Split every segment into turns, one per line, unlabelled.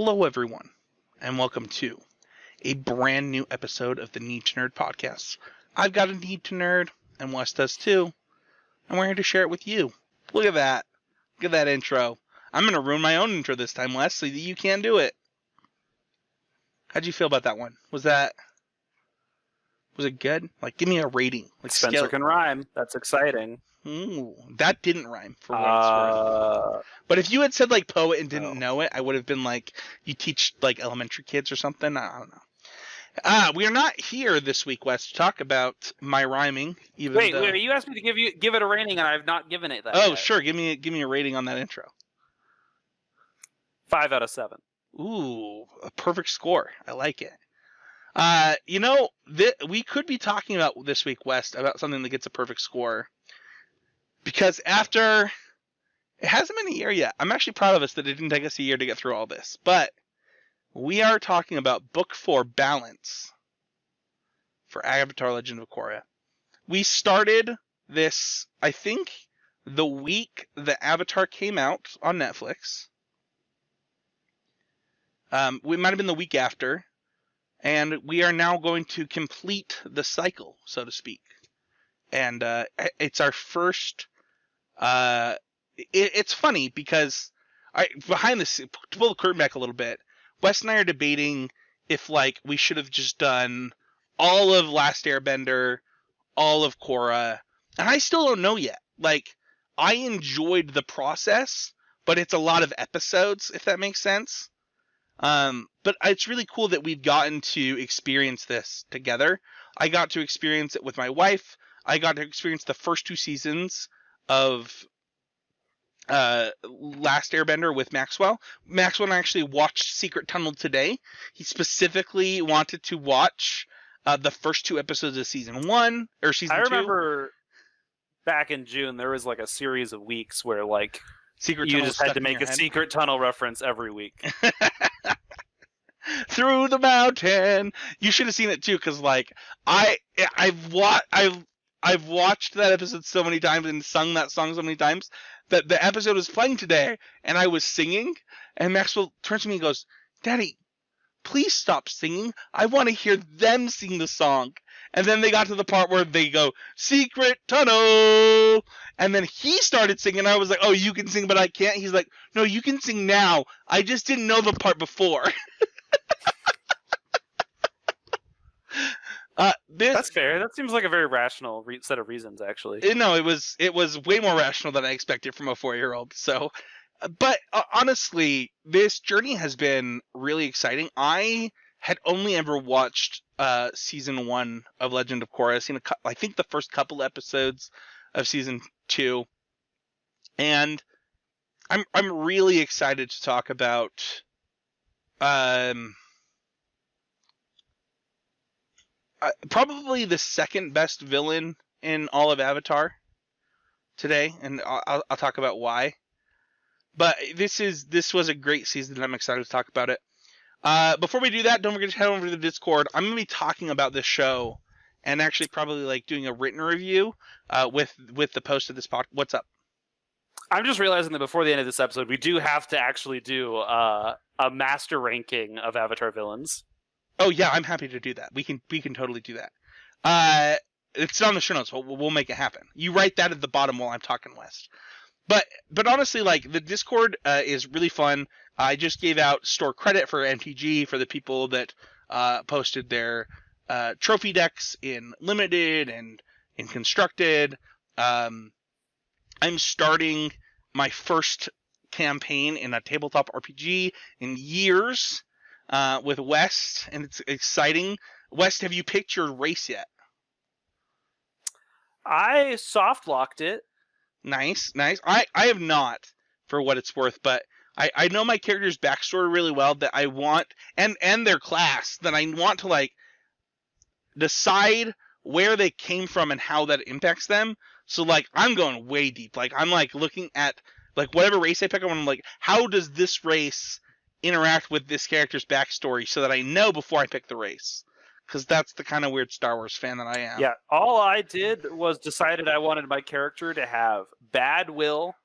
Hello, everyone, and welcome to a brand new episode of the Need to Nerd podcast. I've got a need to nerd, and Wes does too, and we're here to share it with you. Look at that. Look at that intro. I'm going to ruin my own intro this time, Wes, so that you can't do it. How'd you feel about that one? Was it good? Like, give me a rating. Like
Spencer can rhyme. That's exciting.
Ooh, that didn't rhyme for what it's worth. But if you had said like poet and didn't know it, I would have been like, you teach like elementary kids or something. I don't know. We are not here this week, Wes, to talk about my rhyming.
Wait, you asked me to give it a rating, and I've not given it that.
Oh,
yet.
Sure. Give me a rating on that intro.
5 out of 7.
Ooh, a perfect score. I like it. We could be talking about this week, West, about something that gets a perfect score. Because it hasn't been a year yet. I'm actually proud of us that it didn't take us a year to get through all this. But we are talking about Book 4 Balance for Avatar Legend of Korra. We started this, I think, the week that Avatar came out on Netflix. We might have been the week after. And we are now going to complete the cycle, so to speak. And it's our first... It's funny because behind this, to pull the curtain back a little bit, Wes and I are debating if like we should have just done all of Last Airbender, all of Korra, and I still don't know yet. Like, I enjoyed the process, but it's a lot of episodes, if that makes sense. But it's really cool that we've gotten to experience this together. I got to experience it with my wife. I got to experience the first 2 seasons of Last Airbender with Maxwell. Maxwell actually watched Secret Tunnel today. He specifically wanted to watch the first 2 episodes of season 1 or season 2.
I remember back in June there was like a series of weeks where like
Secret
you
Tunnel
just had to make a Secret Tunnel reference every week.
Through the mountain. You should have seen it too, because like I've watched that episode so many times and sung that song so many times that the episode was playing today and I was singing and Maxwell turns to me and goes, "Daddy, please stop singing. I want to hear them sing the song." And then they got to the part where they go, "Secret Tunnel." And then he started singing. I was like, "Oh, you can sing, but I can't." He's like, "No, you can sing now. I just didn't know the part before."
That's fair. That seems like a very rational set of reasons, actually.
No, it was way more rational than I expected from a 4-year-old. So, but honestly, this journey has been really exciting. I had only ever watched season 1 of Legend of Korra. I've seen I think the first couple episodes of season 2, and I'm really excited to talk about probably the second best villain in all of Avatar today, and I'll talk about why. But this was a great season, and I'm excited to talk about it. Before we do that, don't forget to head over to the Discord. I'm going to be talking about this show, and actually probably like doing a written review with the post of this podcast. What's up?
I'm just realizing that before the end of this episode, we do have to actually do a master ranking of Avatar villains.
Oh yeah, I'm happy to do that. We can totally do that. It's on the show notes. We'll make it happen. You write that at the bottom while I'm talking, West. But honestly, like, the Discord is really fun. I just gave out store credit for MTG for the people that posted their trophy decks in Limited and in Constructed. I'm starting my first campaign in a tabletop RPG in years with West, and it's exciting. West, have you picked your race yet?
I soft locked it.
Nice. I have not, for what it's worth, but I know my character's backstory really well that I want, and their class, that I want to like decide where they came from and how that impacts them. So like I'm going way deep. Like I'm like looking at like whatever race I pick, I'm like, how does this race interact with this character's backstory so that I know before I pick the race? Because that's the kind of weird Star Wars fan that I am.
Yeah, all I did was decided I wanted my character to have bad will,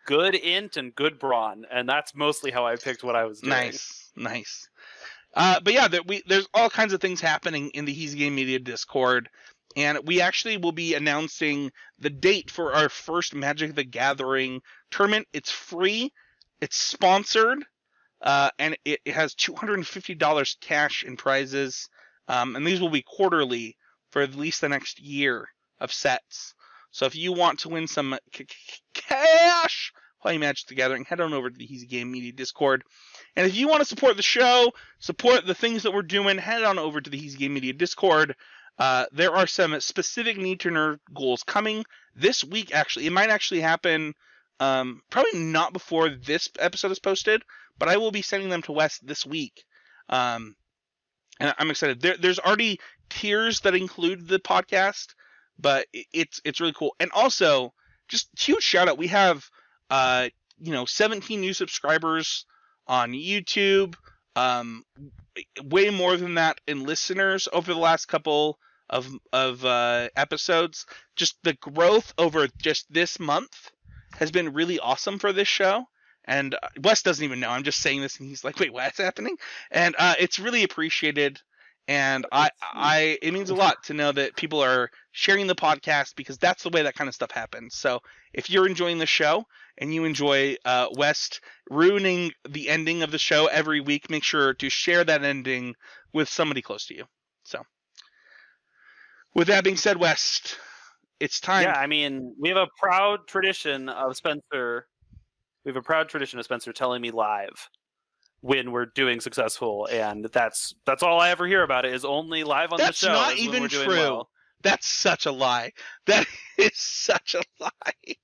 good int and good brawn, and that's mostly how I picked what I was doing.
Nice. But yeah, there's all kinds of things happening in the Heezy Game Media Discord, and we actually will be announcing the date for our first Magic the Gathering tournament. It's free, it's sponsored, and it has $250 cash in prizes, and these will be quarterly for at least the next year of sets. So if you want to win some cash playing Magic the Gathering, head on over to the Heezy Game Media Discord. And if you want to support the show, support the things that we're doing, head on over to the Heezy Game Media Discord. There are some specific Need to Nerd goals coming this week, actually. It might actually happen probably not before this episode is posted, but I will be sending them to Wes this week. And I'm excited. There's already tiers that include the podcast, but it's really cool. And also, just huge shout out. We have 17 new subscribers on YouTube, way more than that in listeners over the last couple of episodes. Just the growth over just this month has been really awesome for this show. And Wes doesn't even know. I'm just saying this, and he's like, "Wait, what's happening?" And it's really appreciated. And it means a lot to know that people are sharing the podcast, because that's the way that kind of stuff happens. So if you're enjoying the show and you enjoy West ruining the ending of the show every week, make sure to share that ending with somebody close to you. So with that being said, West, it's time.
Yeah, I mean, we have a proud tradition of Spencer. Telling me live when we're doing successful, and that's all I ever hear about it, is only live on the show.
That's not even true. Well. That's such a lie. That is such a lie.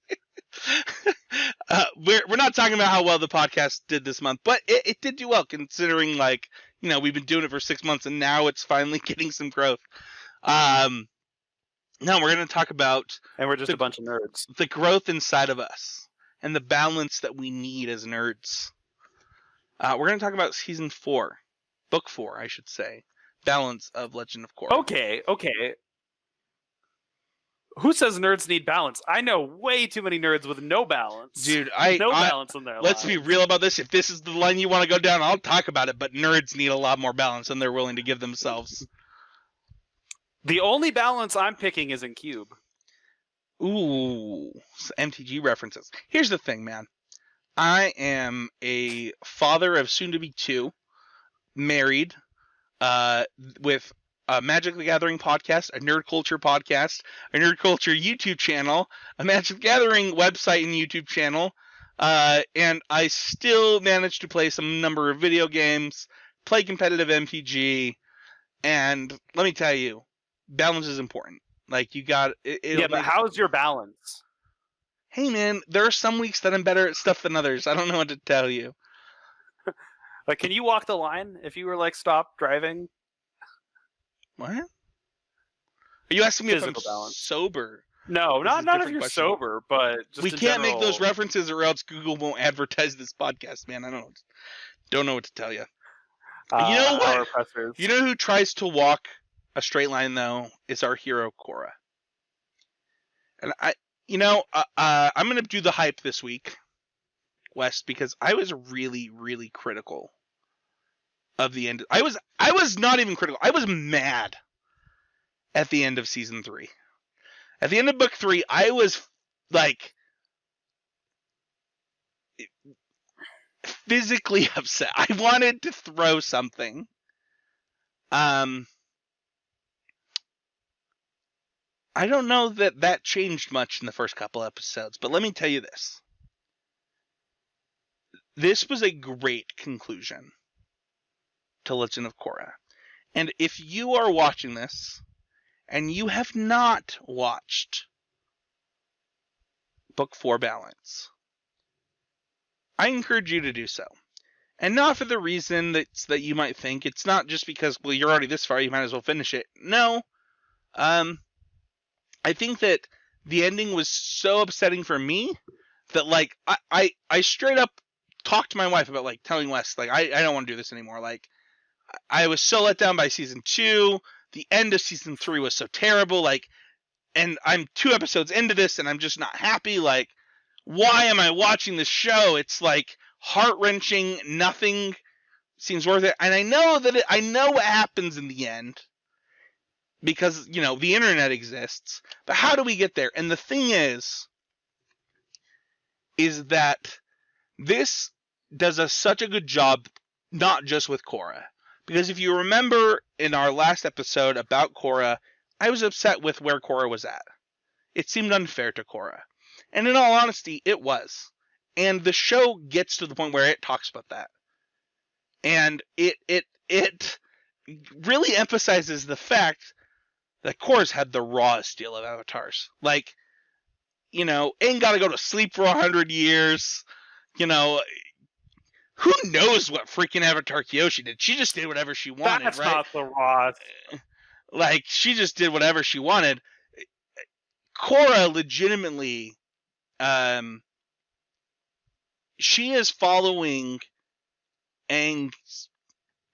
We're not talking about how well the podcast did this month, but it did do well, considering we've been doing it for 6 months and now it's finally getting some growth. Now we're going to talk about,
and we're just a bunch of nerds,
the growth inside of us and the balance that we need as nerds. We're going to talk about season 4, book 4, I should say, balance of Legend of Korra.
Okay. Who says nerds need balance? I know way too many nerds with no balance.
Dude,
balance in their lives.
Let's be real about this. If this is the line you want to go down, I'll talk about it. But nerds need a lot more balance than they're willing to give themselves.
The only balance I'm picking is in Cube.
Ooh, MTG references. Here's the thing, man. I am a father of soon-to-be 2, married, with a Magic the Gathering podcast, a nerd culture podcast, a nerd culture YouTube channel, a Magic the Gathering website and YouTube channel, and I still manage to play some number of video games, play competitive MTG, and let me tell you, balance is important. Like, you got it.
Yeah, but how's your balance?
Hey, man, there are some weeks that I'm better at stuff than others. I don't know what to tell you.
Like, can you walk the line if you were stop driving?
What? Are you asking me
Physical
if I'm
don't
sober?
No, not if you're
question.
sober, but just
we
in
can't
general...
make those references, or else Google won't advertise this podcast, man. I don't know what to tell you. You know what? You know who tries to walk a straight line, though, is our hero Korra. And I'm going to do the hype this week, West, because I was really, really critical of the end. I was not even critical. I was mad at the end of season 3. At the end of book 3, I was physically upset. I wanted to throw something. I don't know that changed much in the first couple episodes, but let me tell you this. This was a great conclusion to Legend of Korra. And if you are watching this and you have not watched Book 4 Balance, I encourage you to do so. And not for the reason that you might think. It's not just because, well, you're already this far, you might as well finish it. No. I think that the ending was so upsetting for me that, I straight up talked to my wife about, telling Wes, I don't want to do this anymore. I was so let down by season 2. The end of season 3 was so terrible. And I'm 2 episodes into this, and I'm just not happy. why am I watching this show? It's like heart-wrenching. Nothing seems worth it. And I know I know what happens in the end because, the internet exists. But how do we get there? And the thing is that this does such a good job, not just with Korra. Because if you remember in our last episode about Korra, I was upset with where Korra was at. It seemed unfair to Korra. And in all honesty, it was. And the show gets to the point where it talks about that. And it really emphasizes the fact that Korra's had the rawest deal of avatars. Like, ain't gotta go to sleep for 100 years. Who knows what freaking Avatar Kyoshi did? She just did whatever she wanted,
That's
right?
not the raw.
Like, she just did whatever she wanted. Korra legitimately, she is following Aang's,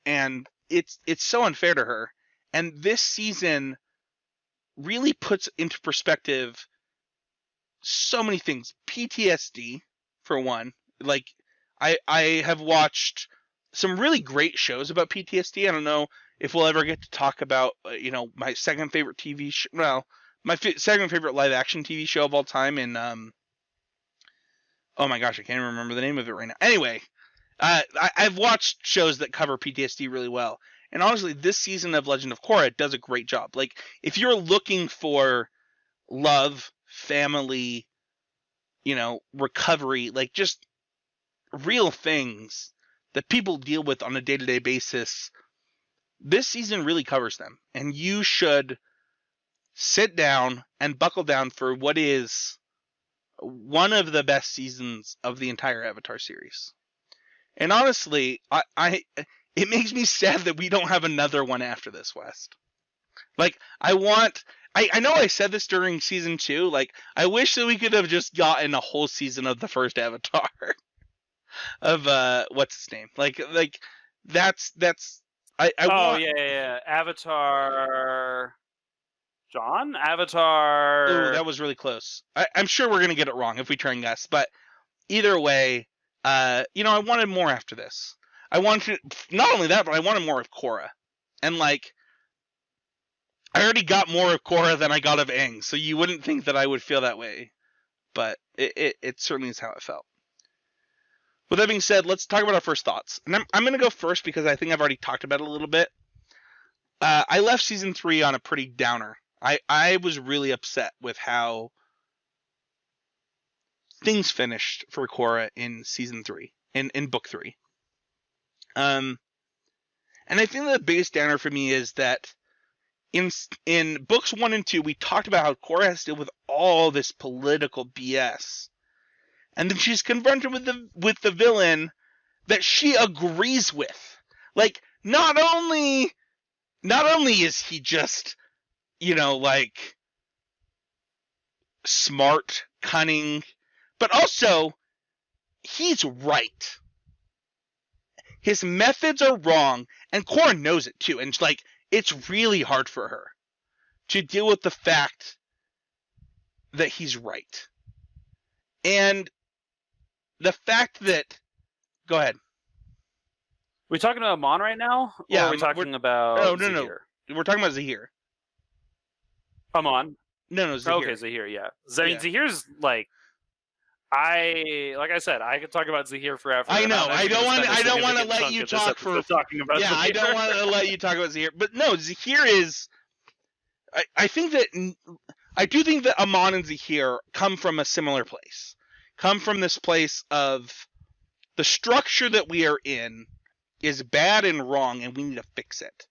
and it's so unfair to her. And this season really puts into perspective so many things. PTSD, for one. Like, I have watched some really great shows about PTSD. I don't know if we'll ever get to talk about, my second favorite TV show. Well, my second favorite live action TV show of all time. And oh my gosh, I can't even remember the name of it right now. Anyway, I've watched shows that cover PTSD really well. And honestly, this season of Legend of Korra does a great job. Like, if you're looking for love, family, recovery, like just real things that people deal with on a day-to-day basis, this season really covers them. And you should sit down and buckle down for what is one of the best seasons of the entire Avatar series. And honestly, it makes me sad that we don't have another one after this, West. Like, I know I said this during season 2, like, I wish that we could have just gotten a whole season of the first Avatar. Of what's his name? Like that's I want.
Yeah. Avatar. John? Avatar.
Ooh, that was really close. I'm sure we're gonna get it wrong if we try and guess, but either way, I wanted more after this. I wanted not only that, but I wanted more of Korra, and like, I already got more of Korra than I got of Aang, so you wouldn't think that I would feel that way, but it certainly is how it felt. With that being said, let's talk about our first thoughts. And I'm going to go first because I think I've already talked about it a little bit. I left season 3 on a pretty downer. I was really upset with how things finished for Korra in season 3, in book 3. And I think the biggest downer for me is that in books 1 and 2, we talked about how Korra has to deal with all this political BS. And then she's confronted with the villain that she agrees with. Like, not only is he just, like, smart, cunning, but also he's right. His methods are wrong, and Korra knows it too. And like, it's really hard for her to deal with the fact that he's right. And the fact that... Go ahead.
We talking about Amon right now?
Yeah.
Or are we talking about
No. We're talking about Zahir.
Amon?
No, Zahir.
Okay, Zahir, yeah. Zahir's like... like I said, I could talk about Zahir forever.
I know. I don't want to let you talk for...
Talking about
yeah,
Zahir.
I don't want to let you talk about Zahir. But no, Zahir is... I think that... I do think that Amon and Zahir come from a similar place. Come from this place of the structure that we are in is bad and wrong, and we need to fix it.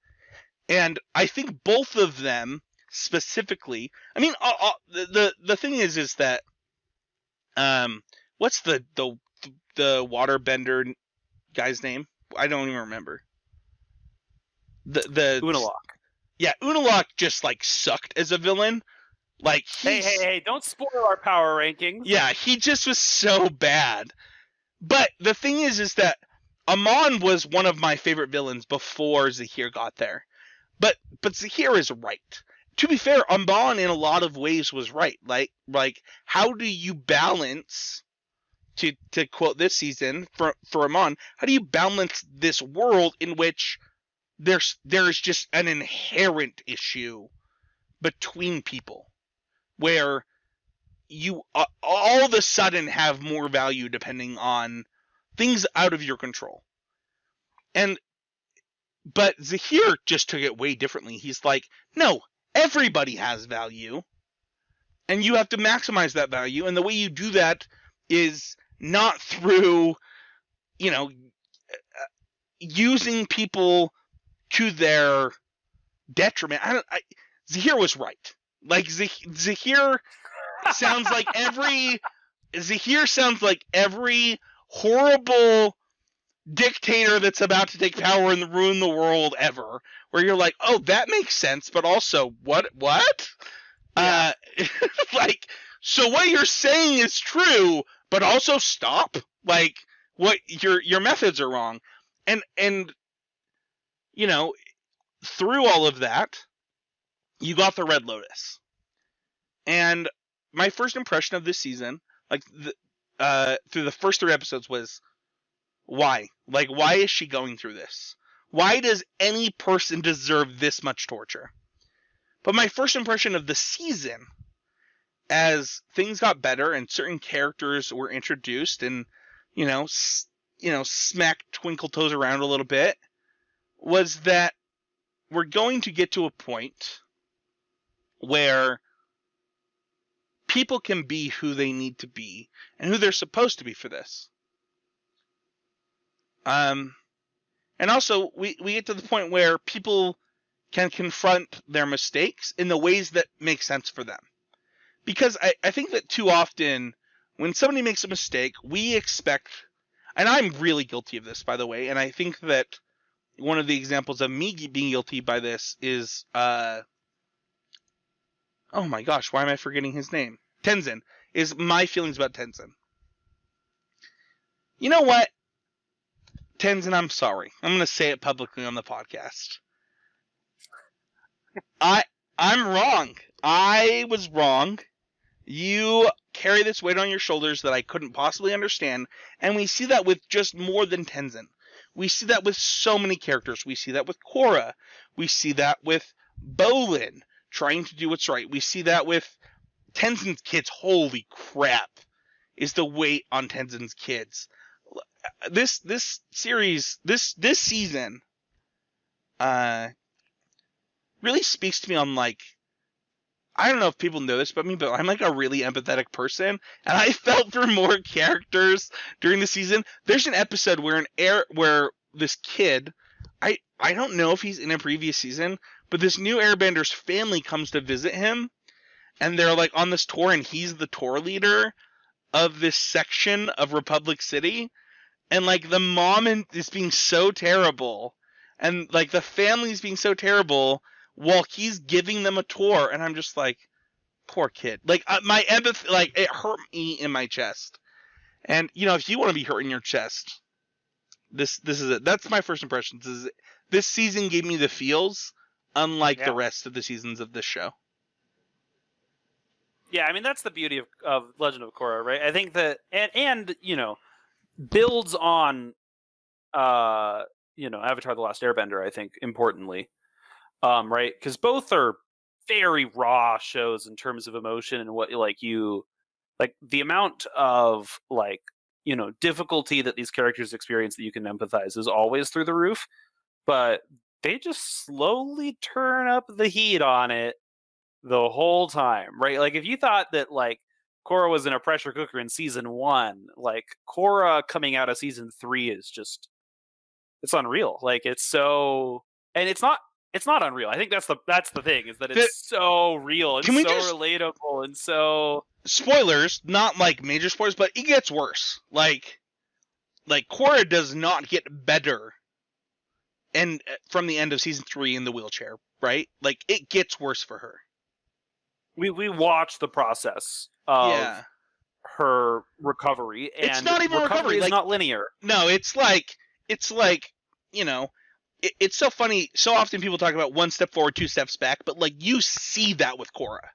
And I think both of them specifically. I mean, the thing is that what's the waterbender guy's name? I don't even remember. The
Unalaq.
Yeah, Unalaq just like sucked as a villain. Like,
hey, don't spoil our power rankings.
Yeah, he just was so bad. But the thing is that Amon was one of my favorite villains before Zahir got there. But Zahir is right. To be fair, Amon in a lot of ways was right. Like how do you balance to quote this season for Amon, how do you balance this world in which there is just an inherent issue between people where you all of a sudden have more value depending on things out of your control. But Zahir just took it way differently. He's like, no, everybody has value, and you have to maximize that value, and the way you do that is not through, using people to their detriment. Zahir was right. Like Zahir sounds like every horrible dictator that's about to take power and ruin the world ever, where you're like, oh, that makes sense, but also what? Yeah. So what you're saying is true, but also stop. Like, what your methods are wrong. And through all of that, you got the Red Lotus. And my first impression of this season, through the first 3 episodes, was why? Like, why is she going through this? Why does any person deserve this much torture? But my first impression of the season, as things got better and certain characters were introduced and, smacked Twinkle Toes around a little bit, was that we're going to get to a point where people can be who they need to be and who they're supposed to be for this. And also, we get to the point where people can confront their mistakes in the ways that make sense for them. Because I think that too often, when somebody makes a mistake, we expect, and I'm really guilty of this, by the way, and I think that one of the examples of me being guilty by this is, oh my gosh, why am I forgetting his name? Tenzin, is my feelings about Tenzin. You know what? Tenzin, I'm sorry. I'm going to say it publicly on the podcast. I'm wrong. I was wrong. You carry this weight on your shoulders that I couldn't possibly understand, and we see that with just more than Tenzin. We see that with so many characters. We see that with Korra. We see that with Bolin trying to do what's right. We see that with Tenzin's kids. Holy crap, is the weight on Tenzin's kids. This series, this season, really speaks to me on, like, I don't know if people know this about me, but I'm like a really empathetic person, and I felt for more characters during the season. There's an episode where where this kid, I don't know if he's in a previous season, but this new Airbender's family comes to visit him, and they're like on this tour, and he's the tour leader of this section of Republic City, and like the mom is being so terrible, and like the family's being so terrible, while he's giving them a tour, and I'm just like, poor kid. Like, my empathy, like, it hurt me in my chest. And, if you want to be hurt in your chest, this is it. That's my first impression. This season gave me the feels, unlike the rest of the seasons of this show.
Yeah, I mean, that's the beauty of Legend of Korra, right? I think that, and builds on, Avatar The Last Airbender, I think, importantly. Right? Because both are very raw shows in terms of emotion and what the amount of difficulty that these characters experience that you can empathize is always through the roof, but they just slowly turn up the heat on it the whole time, right? Like, if you thought that Korra was in a pressure cooker in season 1, Korra coming out of season 3 is just, it's unreal. Like, it's so, and it's not unreal. I think that's the thing, is that it's so real and so relatable and so...
Spoilers, not like major spoilers, but it gets worse. Like Korra does not get better and from the end of season 3 in the wheelchair, right? Like, it gets worse for her.
We watch the process of her recovery, and
it's not even recovery.
It's not linear.
No, it's like it's so funny. So often people talk about 1 step forward, 2 steps back, but you see that with Korra.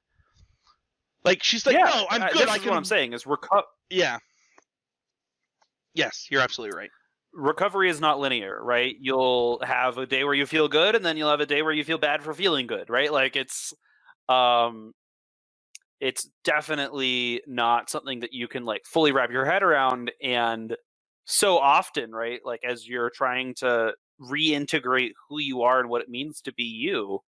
Like, she's like, no, I'm good.
That's what I'm saying is
Yeah. Yes, you're absolutely right.
Recovery is not linear, right? You'll have a day where you feel good, and then you'll have a day where you feel bad for feeling good, right? Like um, it's definitely not something that you can like fully wrap your head around. And so often, right? Like as you're trying to reintegrate who you are and what it means to be you,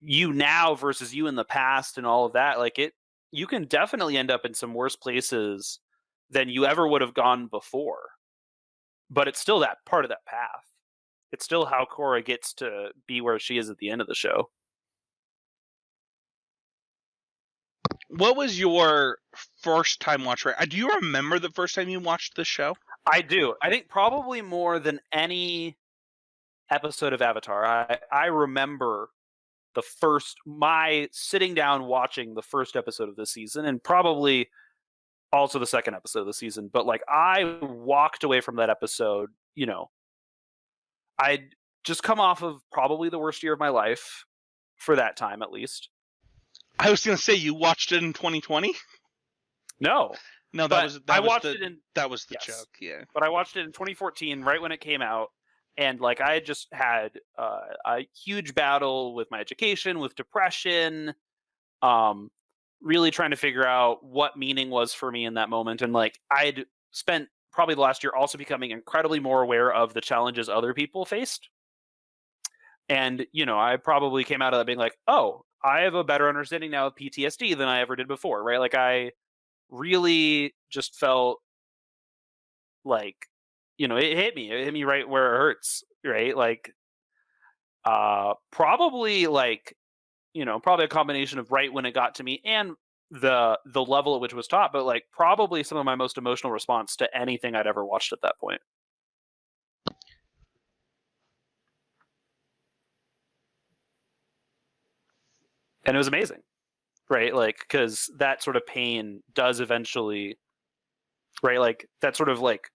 you now versus you in the past and all of that, like you can definitely end up in some worse places than you ever would have gone before. But it's still that part of that path. It's still how Korra gets to be where she is at the end of the show.
What was your first time watch? Right? Do you remember the first time you watched the show?
I do. I think probably more than any episode of Avatar. I remember my sitting down watching the first episode of this season, and probably also the second episode of the season. But like I walked away from that episode, I'd just come off of probably the worst year of my life for that time, at least.
I was gonna say you watched it in 2020.
No,
No,
but I watched it
that was the
yes.
joke. Yeah,
but I watched it in 2014, right when it came out, and like I had just had a huge battle with my education, with depression, really trying to figure out what meaning was for me in that moment, and like I'd spent probably the last year also becoming incredibly more aware of the challenges other people faced. And, I probably came out of that being like, oh, I have a better understanding now of PTSD than I ever did before, right? Like, I really just felt like, it hit me. It hit me right where it hurts, right? Like, probably like, probably a combination of right when it got to me and the level at which it was taught, but like probably some of my most emotional response to anything I'd ever watched at that point. And it was amazing, right? Like, because that sort of pain does eventually, right? Like that sort of like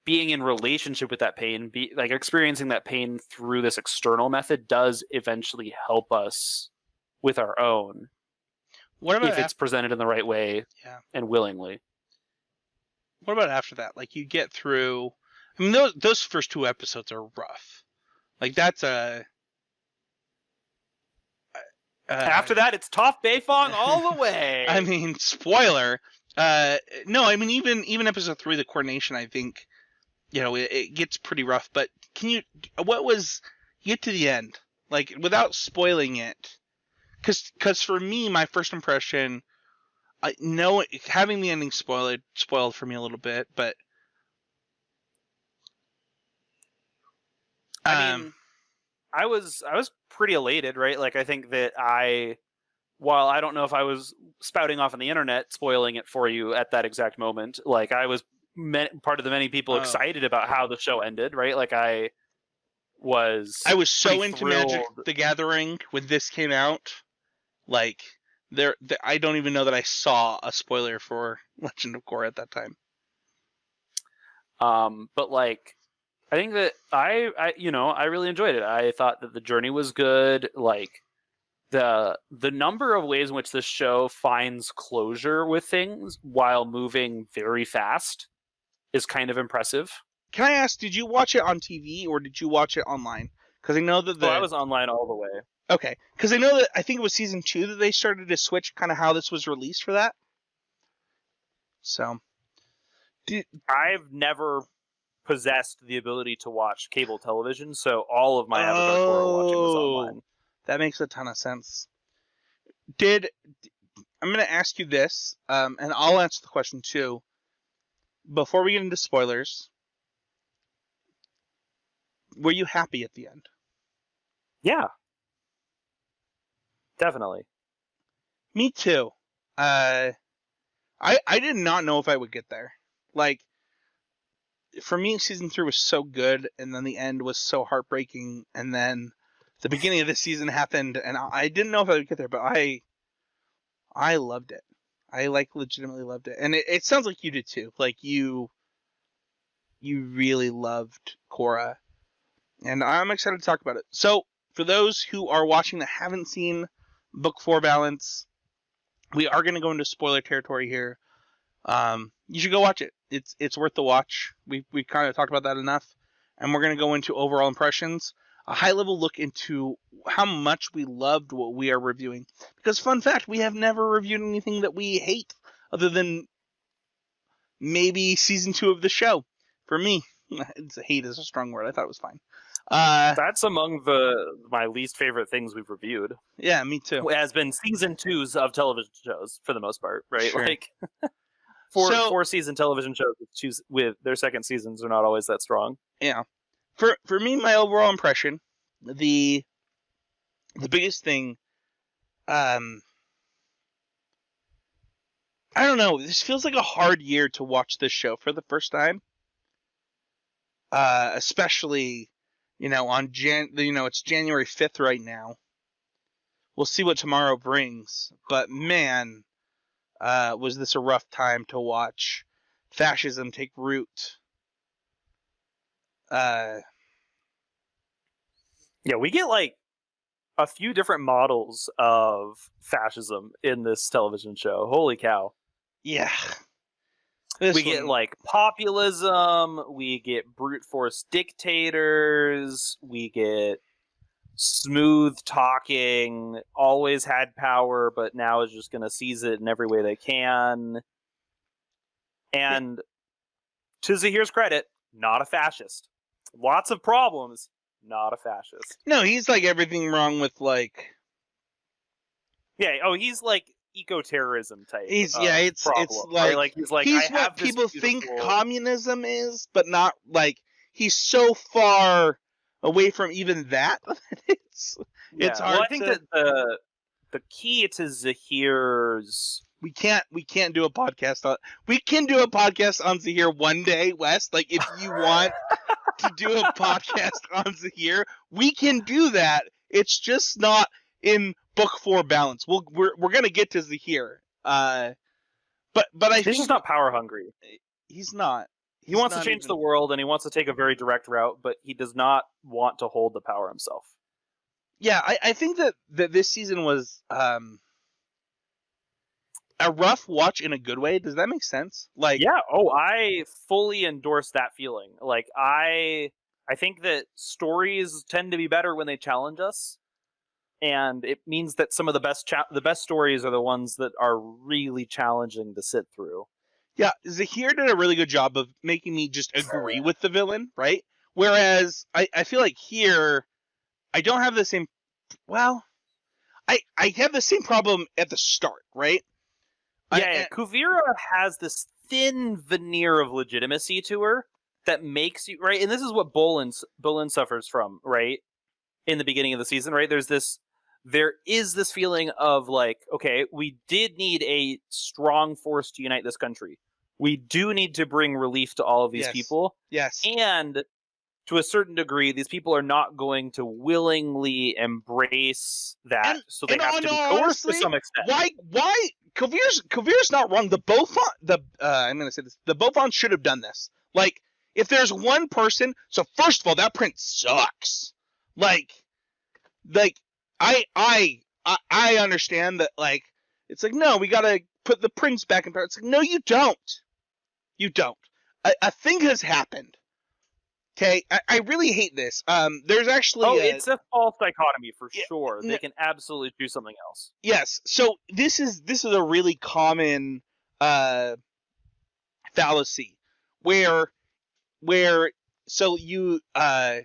being in relationship with that pain, be like experiencing that pain through this external method does eventually help us with our own.
What about
if it's presented in the right way,
yeah,
and willingly.
What about after that? Like you get through. I mean, those first 2 episodes are rough. Like that's a.
After that, it's Toph Beifong all the way.
I mean, spoiler. No, I mean even episode 3, the coordination. I think, it gets pretty rough. But what was get to the end, like without spoiling it? Because for me, my first impression, I know having the ending spoiled for me a little bit, but
I mean, I was pretty elated, right? Like I think that while I don't know if I was spouting off on the internet spoiling it for you at that exact moment, like I was part of the many people excited about how the show ended, right? Like I was
so into
thrilled.
Magic the Gathering when this came out. Like I don't even know that I saw a spoiler for Legend of Korra at that time.
But like I think that I really enjoyed it. I thought that the journey was good. Like the number of ways in which this show finds closure with things while moving very fast is kind of impressive.
Can I ask, did you watch it on TV or did you watch it online? Because I know that
I was online all the way.
Okay, because I know that I think it was season 2 that they started to switch kind of how this was released for that. So,
I've never possessed the ability to watch cable television, so all of my Avatar Korra watching was online.
That makes a ton of sense. I'm going to ask you this, and I'll answer the question too. Before we get into spoilers, were you happy at the end?
Yeah. Definitely.
Me too. I did not know if I would get there. Like, for me, season 3 was so good, and then the end was so heartbreaking, and then the beginning of the season happened, and I didn't know if I would get there, but I loved it. I legitimately loved it, and it sounds like you did too. Like you really loved Korra, and I'm excited to talk about it. So, for those who are watching that haven't seen Book 4 Balance, we are going to go into spoiler territory here. You should go watch it. It's worth the watch. We kind of talked about that enough, and we're gonna go into overall impressions, a high level look into how much we loved what we are reviewing. Because fun fact, we have never reviewed anything that we hate, other than maybe season 2 of the show. For me, hate is a strong word. I thought it was fine.
That's among my least favorite things we've reviewed.
Yeah, me too.
Has been season 2s of television shows for the most part, right?
Sure.
Like four season television shows with their second seasons are not always that strong.
Yeah. For me, my overall impression, the biggest thing, I don't know. This feels like a hard year to watch this show for the first time. Especially, on it's January 5th right now. We'll see what tomorrow brings. But man, was this a rough time to watch fascism take root.
Yeah, we get like a few different models of fascism in this television show. Holy cow.
Yeah.
We get like populism, we get brute force dictators, we get smooth talking, always had power, but now is just going to seize it in every way they can. And to Zahir's credit, not a fascist. Lots of problems, not a fascist.
No, he's like everything wrong with like.
Yeah. Oh, he's like eco-terrorism type.
It's
problem,
it's like,
right?
he's what people think communism is, but not like he's so far away from even that. It's hard.
Well, I think that the key to Zahir's
we can't do a podcast on. We can do a podcast on Zahir one day, Wes. Like if you want to do a podcast on Zahir, we can do that. It's just not in book 4 balance. We're gonna get to Zahir. But I think
he's just not power hungry.
He's not.
He wants to change the world, and he wants to take a very direct route, but he does not want to hold the power himself.
Yeah, I think that this season was a rough watch in a good way. Does that make sense? Like,
yeah. Oh, I fully endorse that feeling. Like, I think that stories tend to be better when they challenge us, and it means that some of the best stories are the ones that are really challenging to sit through.
Yeah, Zahir did a really good job of making me just agree with the villain, right? Whereas I feel like here, I don't have the same. Well, I have the same problem at the start, right?
Yeah, Kuvira has this thin veneer of legitimacy to her that makes you right, and this is what Bolin suffers from, right? In the beginning of the season, right? There is this feeling of like, okay, we did need a strong force to unite this country. We do need to bring relief to all of these people.
Yes.
And to a certain degree, these people are not going to willingly embrace that, so they have to be coerced to some extent.
Why? Kavir's not wrong. The Beaufont should have done this. Like, if there's one person, so first of all, that prince sucks. Like I understand that. Like, it's like, no, we gotta put the prince back in power. It's like, no, you don't. You don't. A thing has happened. Okay, I really hate this. There's actually
it's a false dichotomy for sure. They can absolutely do something else.
Yes. So this is a really common fallacy where so you I'm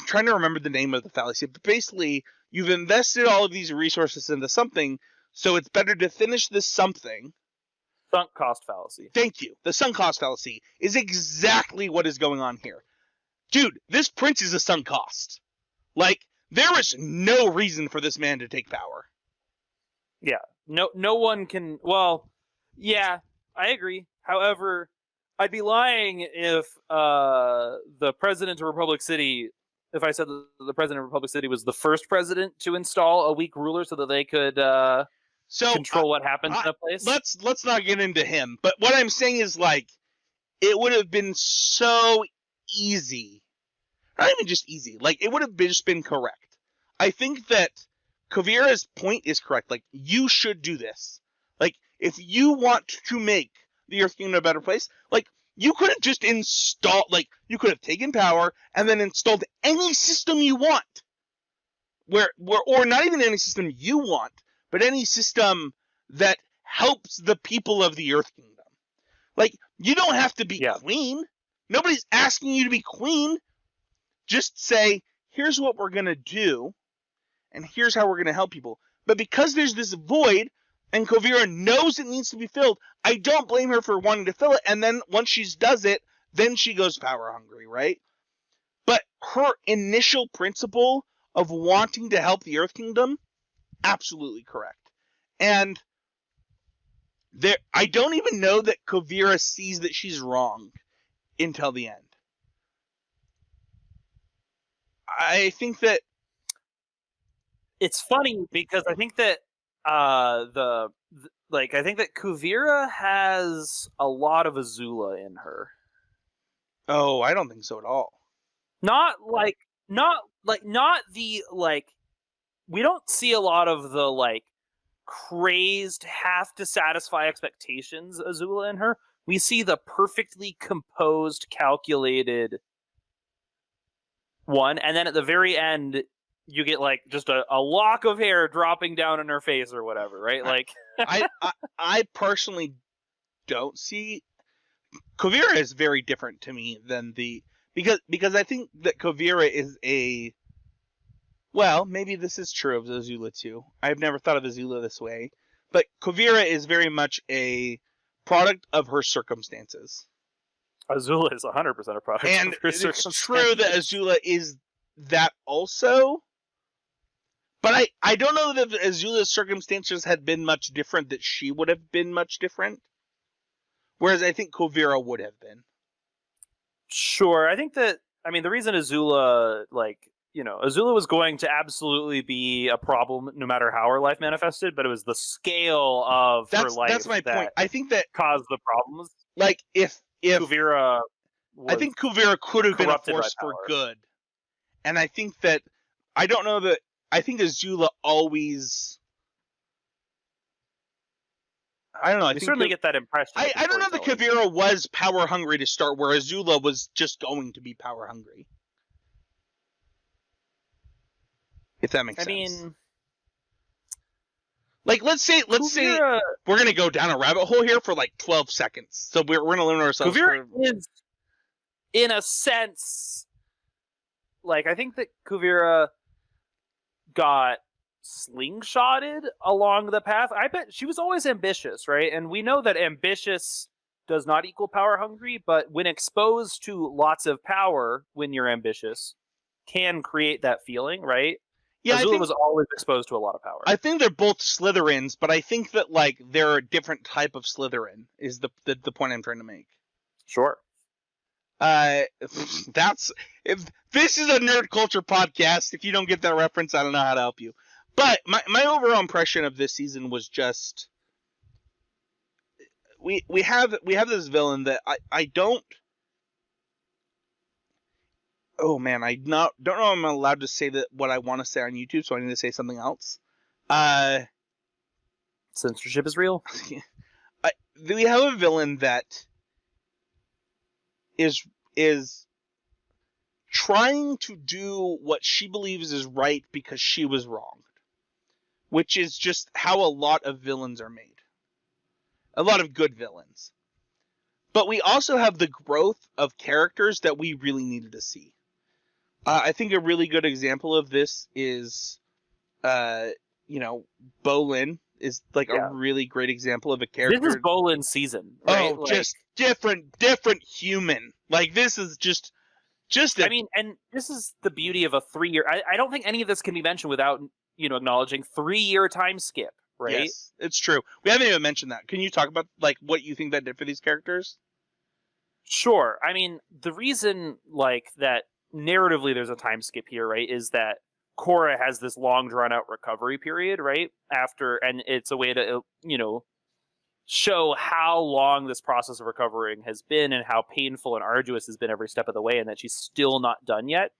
trying to remember the name of the fallacy, but basically you've invested all of these resources into something, so it's better to finish this something.
Sunk cost fallacy.
Thank you. The sunk cost fallacy is exactly what is going on here. Dude, this prince is a sunk cost. Like, there is no reason for this man to take power.
Yeah. No one can. Well, yeah, I agree. However, I'd be lying if the president of Republic City, if I said that the president of Republic City was the first president to install a weak ruler so that they could control what happens in a place.
Let's not get into him. But what I'm saying is, like, it would have been so easy. Not even just easy. Like, it would have just been correct. I think that Kuvira's point is correct. Like, you should do this. Like, if you want to make the Earth Kingdom a better place. Like, you could have just installed, like, you could have taken power and then installed any system you want. Or not even any system you want, but any system that helps the people of the Earth Kingdom. Like, you don't have to be queen. Nobody's asking you to be queen. Just say, here's what we're going to do, and here's how we're going to help people. But because there's this void, and Kuvira knows it needs to be filled, I don't blame her for wanting to fill it, and then once she does it, then she goes power hungry, right? But her initial principle of wanting to help the Earth Kingdom, absolutely correct. And I don't even know that Kuvira sees that she's wrong until the end. I think that
it's funny because I think that I think that Kuvira has a lot of Azula in her.
Oh, I don't think so at all.
Not the we don't see a lot of the like crazed have to satisfy expectations Azula in her. We see the perfectly composed, calculated one, and then at the very end you get like just a lock of hair dropping down in her face or whatever, right? Like
I personally don't see Kuvira is very different to me than because I think that Kuvira is maybe this is true of Azula too. I've never thought of Azula this way, but Kuvira is very much a product of her circumstances.
Azula is 100% a product
and
of her
circumstances. It's true that Azula is that also, but I don't know that if Azula's circumstances had been much different, that she would have been much different. Whereas I think Kuvira would have been.
Sure, I think that, I mean, the reason Azula, Azula was going to absolutely be a problem no matter how her life manifested, but it was the scale of her life
that's my point. I think that
caused the problems.
Like, if
Kuvira
I think Kuvira could have been a force for good. And I think that, I don't know that, I think Azula always, I don't know. I
certainly get that impression.
I don't know that Kuvira was power hungry to start, where Azula was just going to be power hungry. If that makes sense. I mean, like, let's say we're gonna go down a rabbit hole here for like 12 seconds. So we're gonna limit ourselves.
Kuvira is, in a sense, like, I think that Kuvira got slingshotted along the path. I bet she was always ambitious, right? And we know that ambitious does not equal power hungry, but when exposed to lots of power, when you're ambitious, can create that feeling, right? Yeah, Azula was always exposed to a lot of power.
I think they're both Slytherins, but I think that, like, they're a different type of Slytherin is the point I'm trying to make.
Sure.
That's, if this is a nerd culture podcast, if you don't get that reference, I don't know how to help you. But my overall impression of this season was just, we have this villain that I don't. Oh man, I don't know if I'm allowed to say that what I want to say on YouTube, so I need to say something else.
Censorship is real.
We have a villain that is trying to do what she believes is right because she was wronged, which is just how a lot of villains are made. A lot of good villains. But we also have the growth of characters that we really needed to see. I think a really good example of this is, Bolin is like a really great example of a character.
This is Bolin's season, right?
Oh, just different human. Like, this is just.
I mean, and this is the beauty of a 3-year. I don't think any of this can be mentioned without acknowledging 3-year time skip, right?
Yes, it's true. We haven't even mentioned that. Can you talk about like what you think that did for these characters?
Sure. I mean, the reason that narratively there's a time skip here, right, is that Korra has this long drawn out recovery period, right? And it's a way to, show how long this process of recovering has been and how painful and arduous has been every step of the way, and that she's still not done yet,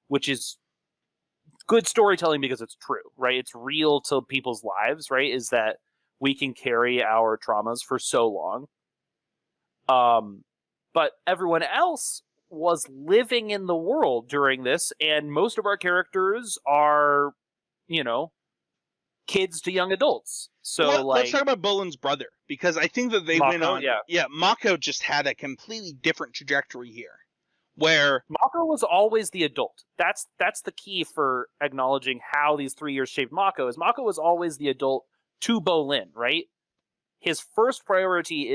which is good storytelling because it's true, right? It's real to people's lives, right? Is that we can carry our traumas for so long. But everyone else was living in the world during this, and most of our characters are, kids to young adults. So
let's talk about Bolin's brother, because I think that they went
Mako,
on. Yeah, Mako just had a completely different trajectory here, where
Mako was always the adult. That's the key for acknowledging how these 3 years shaped Mako. Is Mako was always the adult to Bolin, right? His first priority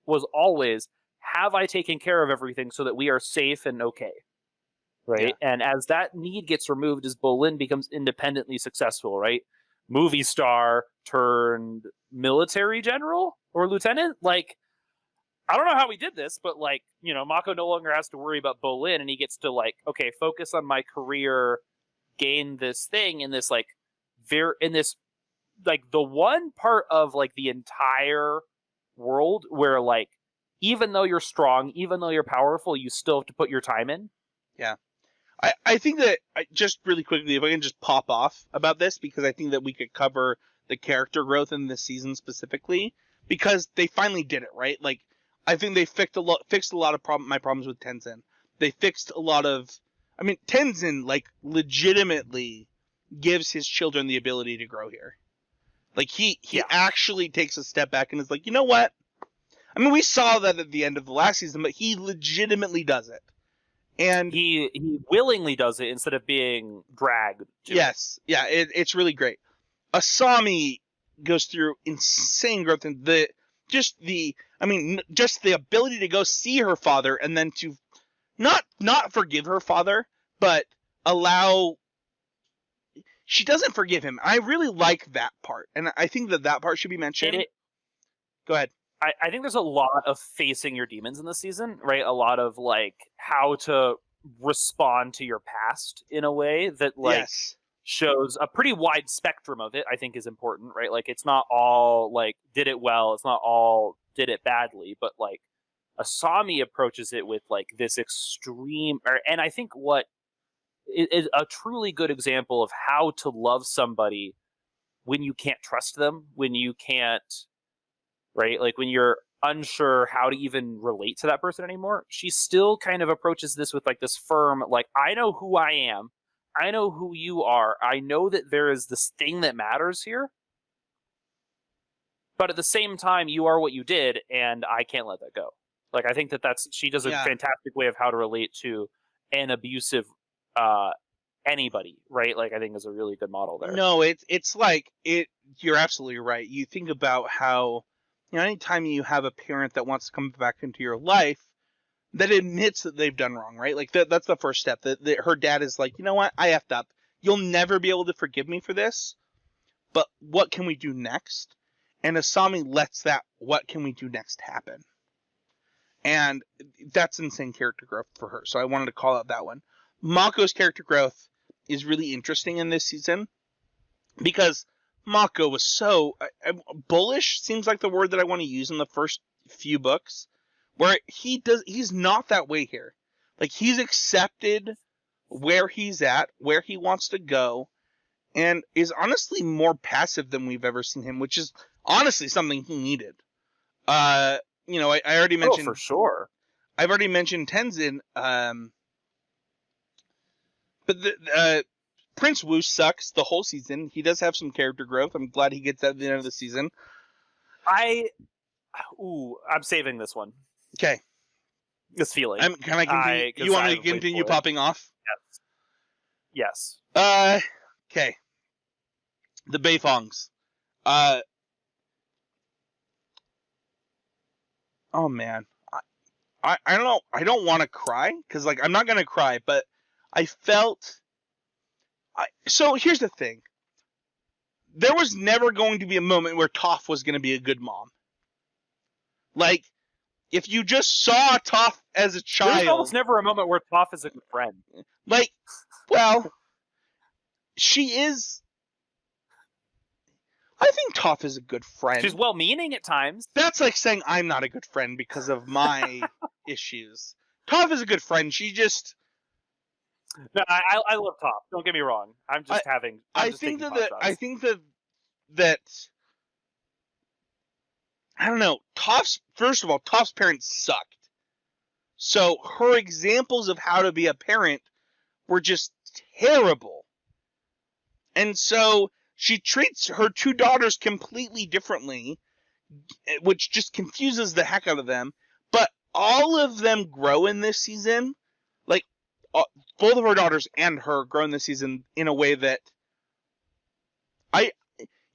was always, have I taken care of everything so that we are safe and okay? Right?
Yeah.
And as that need gets removed, as Bolin becomes independently successful, right? Movie star turned military general or lieutenant? Like, I don't know how we did this, but Mako no longer has to worry about Bolin, and he gets to okay, focus on my career, gain this thing in this the one part of the entire world where even though you're strong, even though you're powerful, you still have to put your time in.
Yeah. I think that, just really quickly, if I can just pop off about this, because I think that we could cover the character growth in this season specifically, because they finally did it, right? Like, I think they fixed a lot of my problems with Tenzin. They fixed a lot of, Tenzin, legitimately gives his children the ability to grow here. Like, he actually takes a step back and is like, you know what? We saw that at the end of the last season, but he legitimately does it. And
he willingly does it instead of being dragged to
yes,
it.
Yeah, it's really great. Asami goes through insane growth, and just the ability to go see her father and then to not forgive her father, but she doesn't forgive him. I really like that part, and I think that part should be mentioned. Go ahead.
I think there's a lot of facing your demons in this season, right? A lot of how to respond to your past in a way that
yes.
shows a pretty wide spectrum of it. I think is important, right? It's not all did it well, it's not all did it badly, but Asami approaches it with this extreme, and I think what is a truly good example of how to love somebody when you can't trust them, when you can't, right? When you're unsure how to even relate to that person anymore. She still kind of approaches this with this firm, I know who I am. I know who you are. I know that there is this thing that matters here. But at the same time, you are what you did, and I can't let that go. I think she does a fantastic way of how to relate to an abusive anybody, right? I think is a really good model there.
No, it's you're absolutely right. You think about how, anytime you have a parent that wants to come back into your life, that admits that they've done wrong, right? That's the first step. That her dad is like, you know what, I effed up. You'll never be able to forgive me for this, but what can we do next? And Asami lets that what can we do next happen. And that's insane character growth for her. So I wanted to call out that one. Mako's character growth is really interesting in this season because Mako was so bullish, seems like the word that I want to use in the first few books, where he's not that way here. He's accepted where he's at, where he wants to go, and is honestly more passive than we've ever seen him, which is honestly something he needed. I already mentioned.
Oh, for sure.
I've already mentioned Tenzin, but Prince Wu sucks the whole season. He does have some character growth. I'm glad he gets that at the end of the season.
I'm saving this one.
Okay.
This feeling.
Can I continue? You want me to continue popping off?
Yes.
Okay. The Beifongs. Oh man. I don't know. I don't want to cry because I'm not gonna cry, but I felt. So here's the thing. There was never going to be a moment where Toph was going to be a good mom. If you just saw Toph as a child...
There's almost never a moment where Toph is a good friend.
She is... I think Toph is a good friend.
She's well-meaning at times.
That's like saying I'm not a good friend because of my issues. Toph is a good friend. She just...
No, I love Toph. Don't get me wrong. I think that
I don't know. First of all, Toph's parents sucked. So her examples of how to be a parent were just terrible. And so she treats her two daughters completely differently, which just confuses the heck out of them. But all of them grow in this season. Like, both of her daughters and her grow in this season in a way that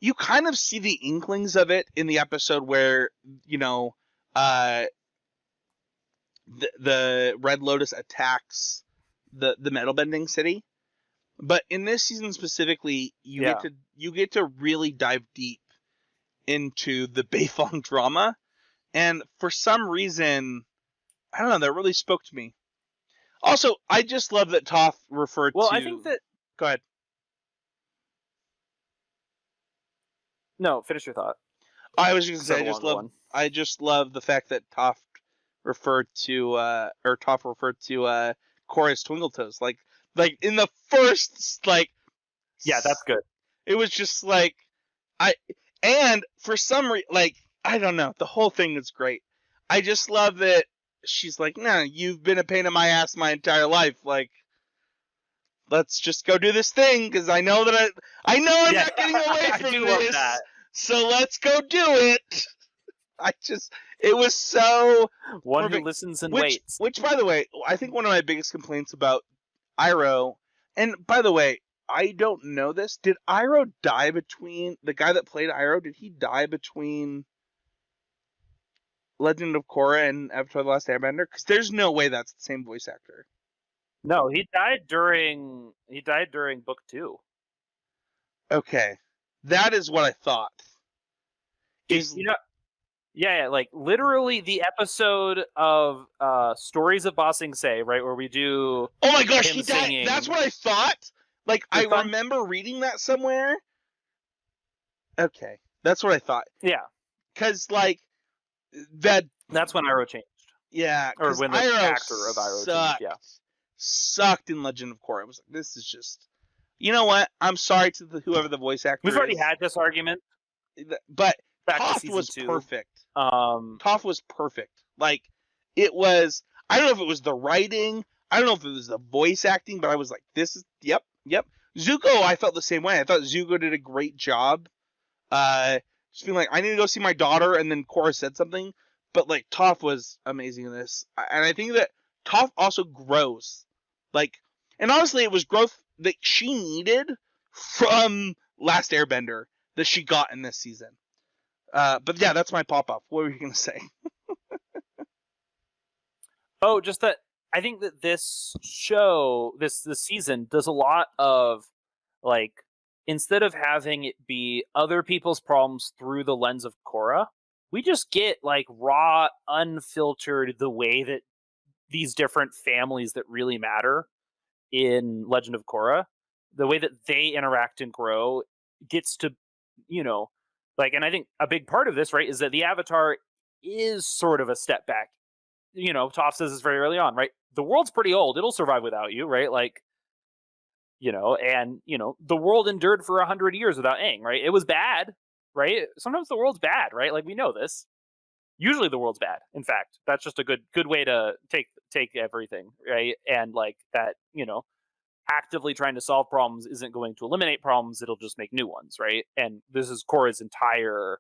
you kind of see the inklings of it in the episode where, the Red Lotus attacks the metal bending city. But in this season specifically, you get to really dive deep into the Beifong drama, and for some reason, I don't know, that really spoke to me. Also, I just love that Toph referred to.
Well, I think that.
Go ahead.
No, finish your thought.
I was just gonna say, I just love the fact that Toph referred to Korra's twinkle toes, like in the first,
Yeah, that's good.
It was just and for some reason, I don't know, the whole thing is great. I just love that she's like, no, you've been a pain in my ass my entire life. Like, let's just go do this thing, because I know that I'm not getting away from this. Love that. So let's go do it. It was so
one
perfect.
Who listens and waits.
Which, by the way, I think one of my biggest complaints about Iroh, and by the way, I don't know this. Did Iroh die between the guy that played Iroh? Did he die between Legend of Korra and Avatar: The Last Airbender? Because there's no way that's the same voice actor.
No, he died during book 2.
Okay, that is what I thought.
Like literally the episode of Stories of Ba Sing Se, right, where we do.
Oh my gosh, he died.
Singing.
That's what I thought. I remember reading that somewhere. Okay, that's what I thought.
Yeah,
because that's
when Iroh changed.
Yeah,
or when the actor of Iroh changed. Yeah,
sucked in Legend of Korra. I was like, this is just. You know what? I'm sorry to whoever the voice actor is.
We've already had this argument,
but Toph was perfect. Toph was perfect. It was. I don't know if it was the writing. I don't know if it was the voice acting, but I was like, this is. Yep. Zuko, I felt the same way. I thought Zuko did a great job. Just being like, I need to go see my daughter, and then Korra said something. But Toph was amazing in this, and I think that Toph also grows. And honestly, it was growth that she needed from Last Airbender that she got in this season. But yeah, that's my pop-up. What were you going to say?
Oh, just that I think that this show, this season, does a lot of, instead of having it be other people's problems through the lens of Korra, we just get, raw, unfiltered, the way that these different families that really matter in Legend of Korra, the way that they interact and grow gets to, and I think a big part of this, right, is that the Avatar is sort of a step back. Toph says this very early on, right? The world's pretty old. It'll survive without you, right? The world endured for 100 years without Aang, right? It was bad, right? Sometimes the world's bad, right? We know this. Usually the world's bad. In fact, that's just a good way to take everything, right? And that, actively trying to solve problems isn't going to eliminate problems. It'll just make new ones, right? And this is Korra's entire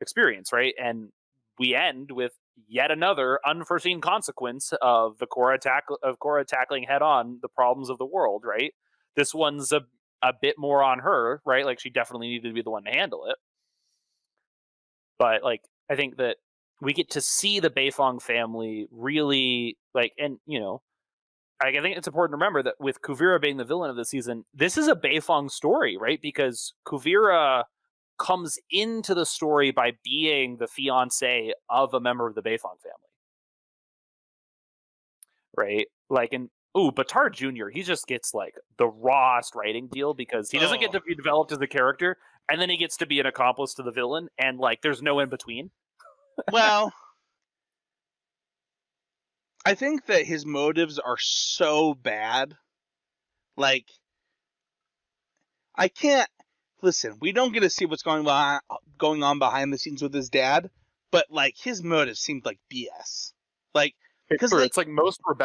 experience, right? And we end with yet another unforeseen consequence of Korra tackling head on the problems of the world, right? This one's a bit more on her, right? She definitely needed to be the one to handle it. But I think that we get to see the Beifong family really I think it's important to remember that with Kuvira being the villain of the season, this is a Beifong story, right? Because Kuvira comes into the story by being the fiance of a member of the Beifong family, right? Batard Jr., he just gets the rawest writing deal because he doesn't get to be developed as a character, and then he gets to be an accomplice to the villain, and there's no in between.
Well, I think that his motives are so bad. I can't listen. We don't get to see what's going on behind the scenes with his dad, but like his motive seemed like BS. Like, because
Sure,
like,
it's like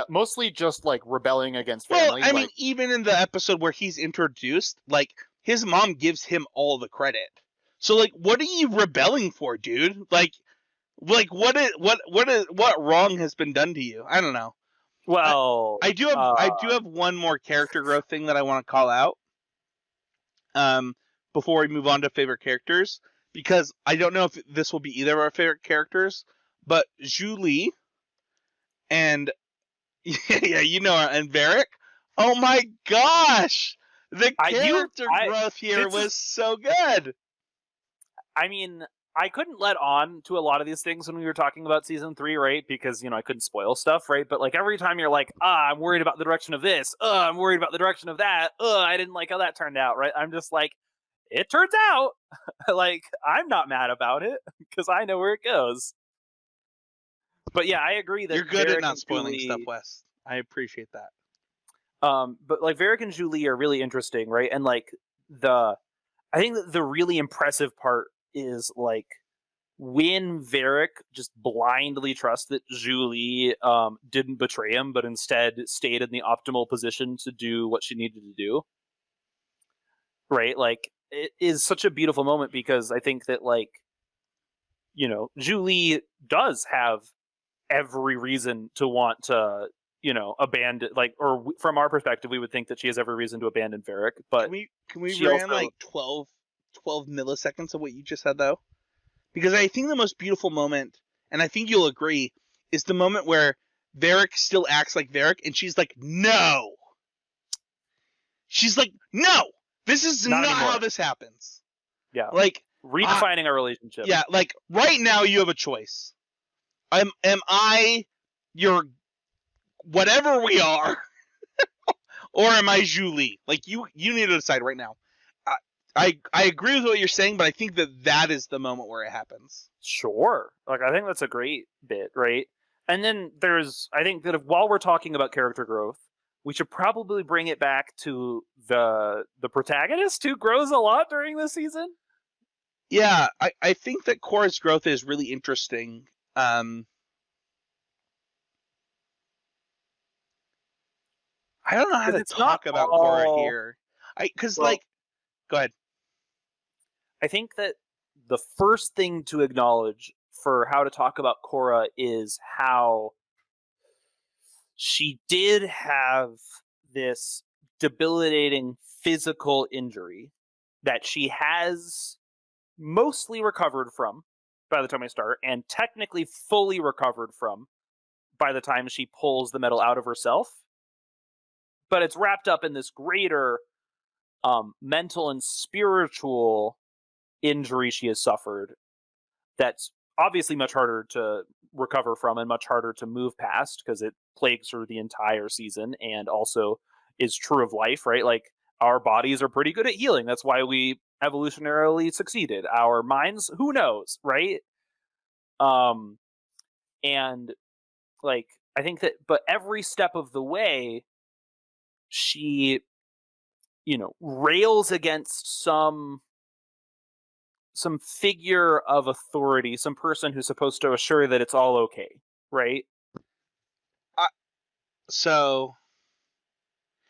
mostly just like rebelling against
well,
family.
I mean,
like,
even in the episode where he's introduced, like his mom gives him all the credit. So like, what are you rebelling for, dude? Like what wrong has been done to you? I don't know.
Well,
I do have one more character growth thing that I want to call out. Before we move on to favorite characters, because I don't know if this will be either of our favorite characters, but Julie and yeah, you know her, and Varric. Oh my gosh, the character growth here was so good.
I mean, I couldn't let on to a lot of these things when we were talking about season 3, right? Because, I couldn't spoil stuff, right? But like every time you're like, I'm worried about the direction of this. I'm worried about the direction of that. I didn't like how that turned out, right? I'm just like, it turns out, like, I'm not mad about it because I know where it goes. But yeah, I agree that
you're good
Varric
at not
and
spoiling
Julie,
stuff, Wes. I appreciate that.
But like Varric and Julie are really interesting, right? And like I think that the really impressive part is like when Varric just blindly trusts that Julie didn't betray him, but instead stayed in the optimal position to do what she needed to do. Right? Like, it is such a beautiful moment because I think that, like, Julie does have every reason to want to, abandon, like, or from our perspective, we would think that she has every reason to abandon Varric. But
can we ran also, like 12 milliseconds of what you just said, though? Because I think the most beautiful moment, and I think you'll agree, is the moment where Varric still acts like Varric, and she's like, no! She's like, no! This is not how this happens.
Yeah.
Like,
redefining our relationship.
Yeah, like, right now you have a choice. Am I your whatever we are, or am I Julie? Like, you need to decide right now. I agree with what you're saying, but I think that is the moment where it happens.
Sure. Like, I think that's a great bit, right? And then I think that while we're talking about character growth, we should probably bring it back to the protagonist who grows a lot during this season.
Yeah, I think that Korra's growth is really interesting. I don't know how to talk about Korra here. Go ahead.
I think that the first thing to acknowledge for how to talk about Korra is how she did have this debilitating physical injury that she has mostly recovered from by the time I start, and technically fully recovered from by the time she pulls the metal out of herself. But it's wrapped up in this greater mental and spiritual injury she has suffered that's obviously much harder to recover from and much harder to move past because it plagues her the entire season and also is true of life, right? Like, our bodies are pretty good at healing. That's why we evolutionarily succeeded. Our minds, who knows, right? And like, I think that, but every step of the way, she, rails against some figure of authority, some person who's supposed to assure that it's all okay, right?
So,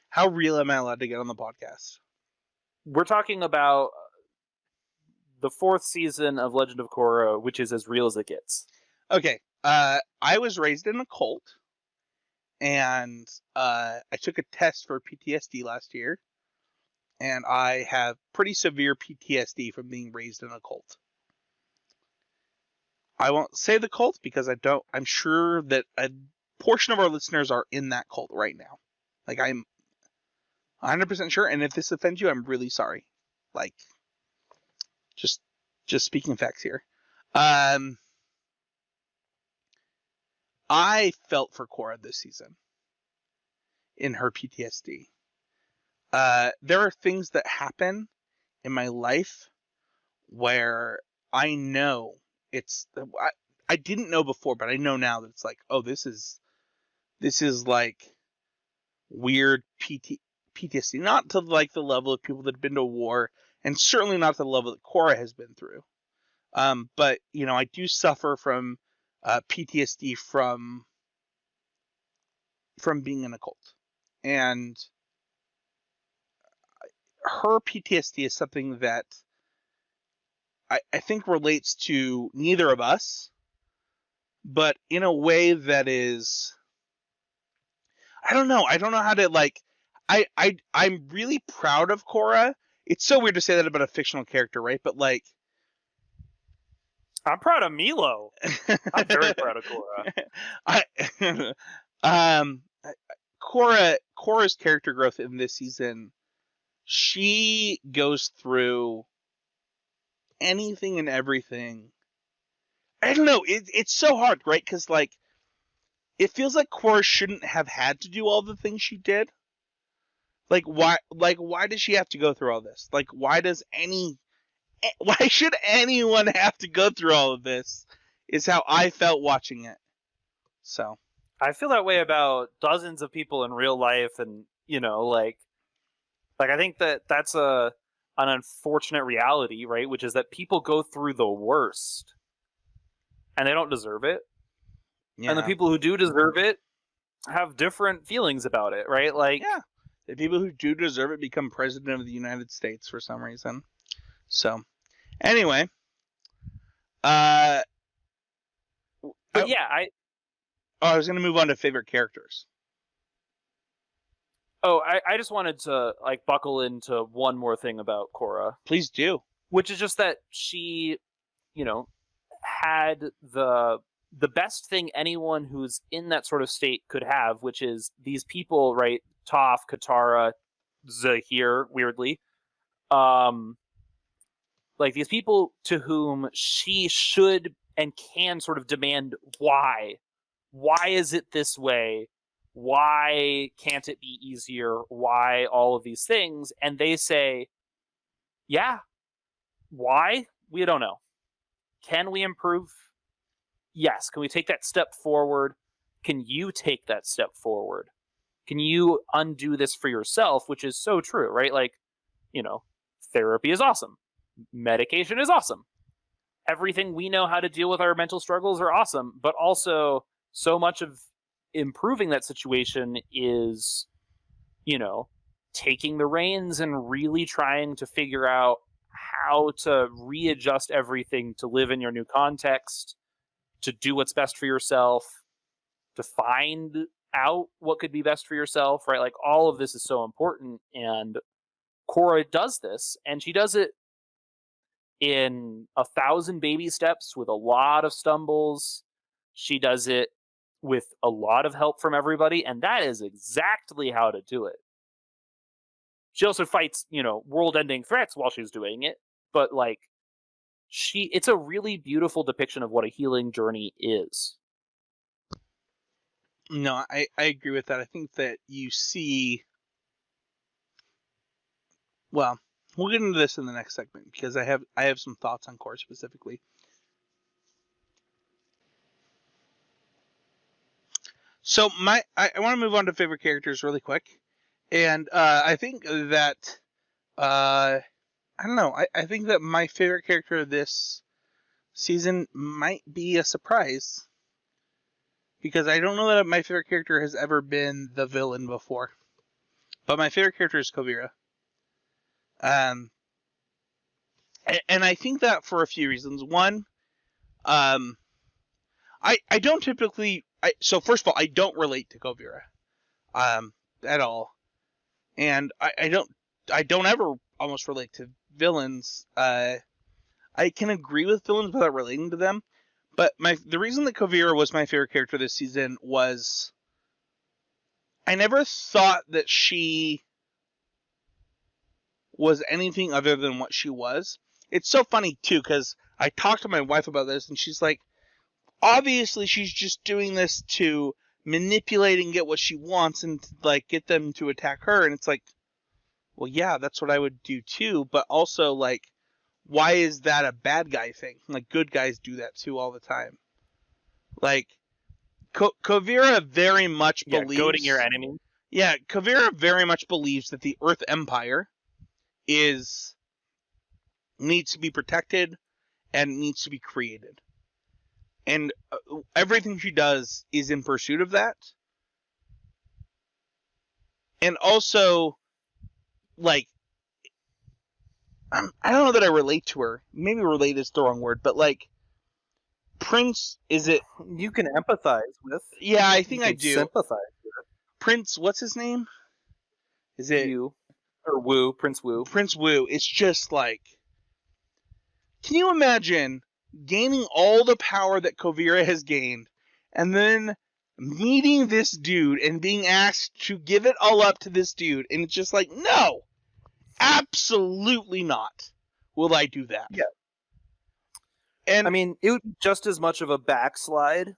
how real am I allowed to get on the podcast?
We're talking about the 4th season of Legend of Korra, which is as real as it gets.
Okay. I was raised in a cult, and I took a test for PTSD last year, and I have pretty severe PTSD from being raised in a cult. I won't say the cult because I'm sure that a portion of our listeners are in that cult right now. Like, I'm 100% sure, and if this offends you, I'm really sorry. Like, just speaking facts here. I felt for Korra this season in her PTSD. There are things that happen in my life where I know I didn't know before, but I know now that it's like, oh, this is like weird PTSD, not to like the level of people that have been to war, and certainly not to the level that Korra has been through. But I do suffer from PTSD from being in a cult, and her PTSD is something that I think relates to neither of us, but in a way that is, I don't know how to I'm really proud of Korra. It's so weird to say that about a fictional character, right? But
I'm proud of Milo. I'm very proud of Korra.
Korra's character growth in this season, she goes through anything and everything. I don't know. It's so hard, right? Because it feels like Korra shouldn't have had to do all the things she did. Why does she have to go through all this? Why should anyone have to go through all of this? Is how I felt watching it. So
I feel that way about dozens of people in real life, and I think that's an unfortunate reality, right? Which is that people go through the worst, and they don't deserve it.
yeah.
And the people who do deserve it have different feelings about it, right?
The people who do deserve it become president of the United States for some reason. So, anyway,
I
was going to move on to favorite characters.
I just wanted to buckle into one more thing about Korra.
Please do.
Which is just that she, had the best thing anyone who's in that sort of state could have, which is these people, right? Toph, Katara, Zahir, weirdly. These people to whom she should and can sort of demand why. Why is it this way? Why can't it be easier? Why all of these things? And they say, yeah, why? We don't know. Can we improve? Yes. Can we take that step forward? Can you take that step forward? Can you undo this for yourself? Which is so true, right? Therapy is awesome. Medication is awesome. Everything we know how to deal with our mental struggles are awesome, but also so much of improving that situation is, taking the reins and really trying to figure out how to readjust everything to live in your new context, to do what's best for yourself, to find out what could be best for yourself, right? All of this is so important, and Korra does this, and she does it in 1,000 baby steps with a lot of stumbles. She does it with a lot of help from everybody, and that is exactly how to do it. She also fights, world-ending threats while she's doing it, but it's a really beautiful depiction of what a healing journey is.
No, I agree with that. I think that you see, well, we'll get into this in the next segment because I have some thoughts on Korra specifically. So I want to move on to favorite characters really quick, and I think that I don't know. I think that my favorite character this season might be a surprise, because I don't know that my favorite character has ever been the villain before. But my favorite character is Kuvira. And I think that for a few reasons. One, I don't typically. So first of all, I don't relate to Kuvira, at all, and I don't ever almost relate to villains. I can agree with villains without relating to them. But the reason that Kuvira was my favorite character this season was I never thought that she was anything other than what she was. It's so funny, too, because I talked to my wife about this, and she's like, obviously she's just doing this to manipulate and get what she wants and get them to attack her. And it's like, well, yeah, that's what I would do, too. But also, why is that a bad guy thing? Good guys do that too all the time. Kuvira very much believes...
goading your enemy.
Yeah, Kuvira very much believes that the Earth Empire needs to be protected, and needs to be created. And everything she does is in pursuit of that. And also, like, I don't know that I relate to her. Maybe relate is the wrong word, but like, Prince, is it?
You can empathize with.
Yeah, I think
you
I
can
do.
Sympathize
Prince, what's his name? Is it
you or Wu? Prince Wu.
Prince Wu? It's just like, can you imagine gaining all the power that Kuvira has gained, and then meeting this dude and being asked to give it all up to this dude, and it's just like, no, absolutely not. Will I do that?
Yeah.
And
I mean, it would be just as much of a backslide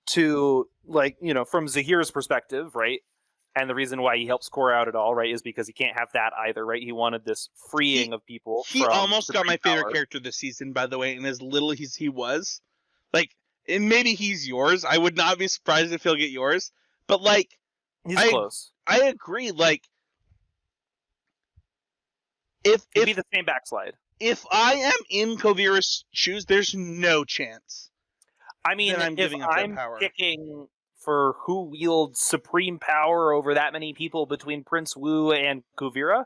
to, like, you know, from Zahir's perspective, right? And the reason why he helps Korra out at all, right, is because he can't have that either, right? He wanted this freeing of people.
He
from
almost got my favorite
power.
character this season, by the way, and as little as he was, like, and maybe he's yours. I would not be surprised if he'll get yours. But like,
He's close.
I agree. Like,
It'd be the same backslide.
If I am in Kuvira's shoes, there's no chance.
I mean,
I'm
if
giving up that
I'm
power.
picking for who wields supreme power over that many people between Prince Wu and Kuvira,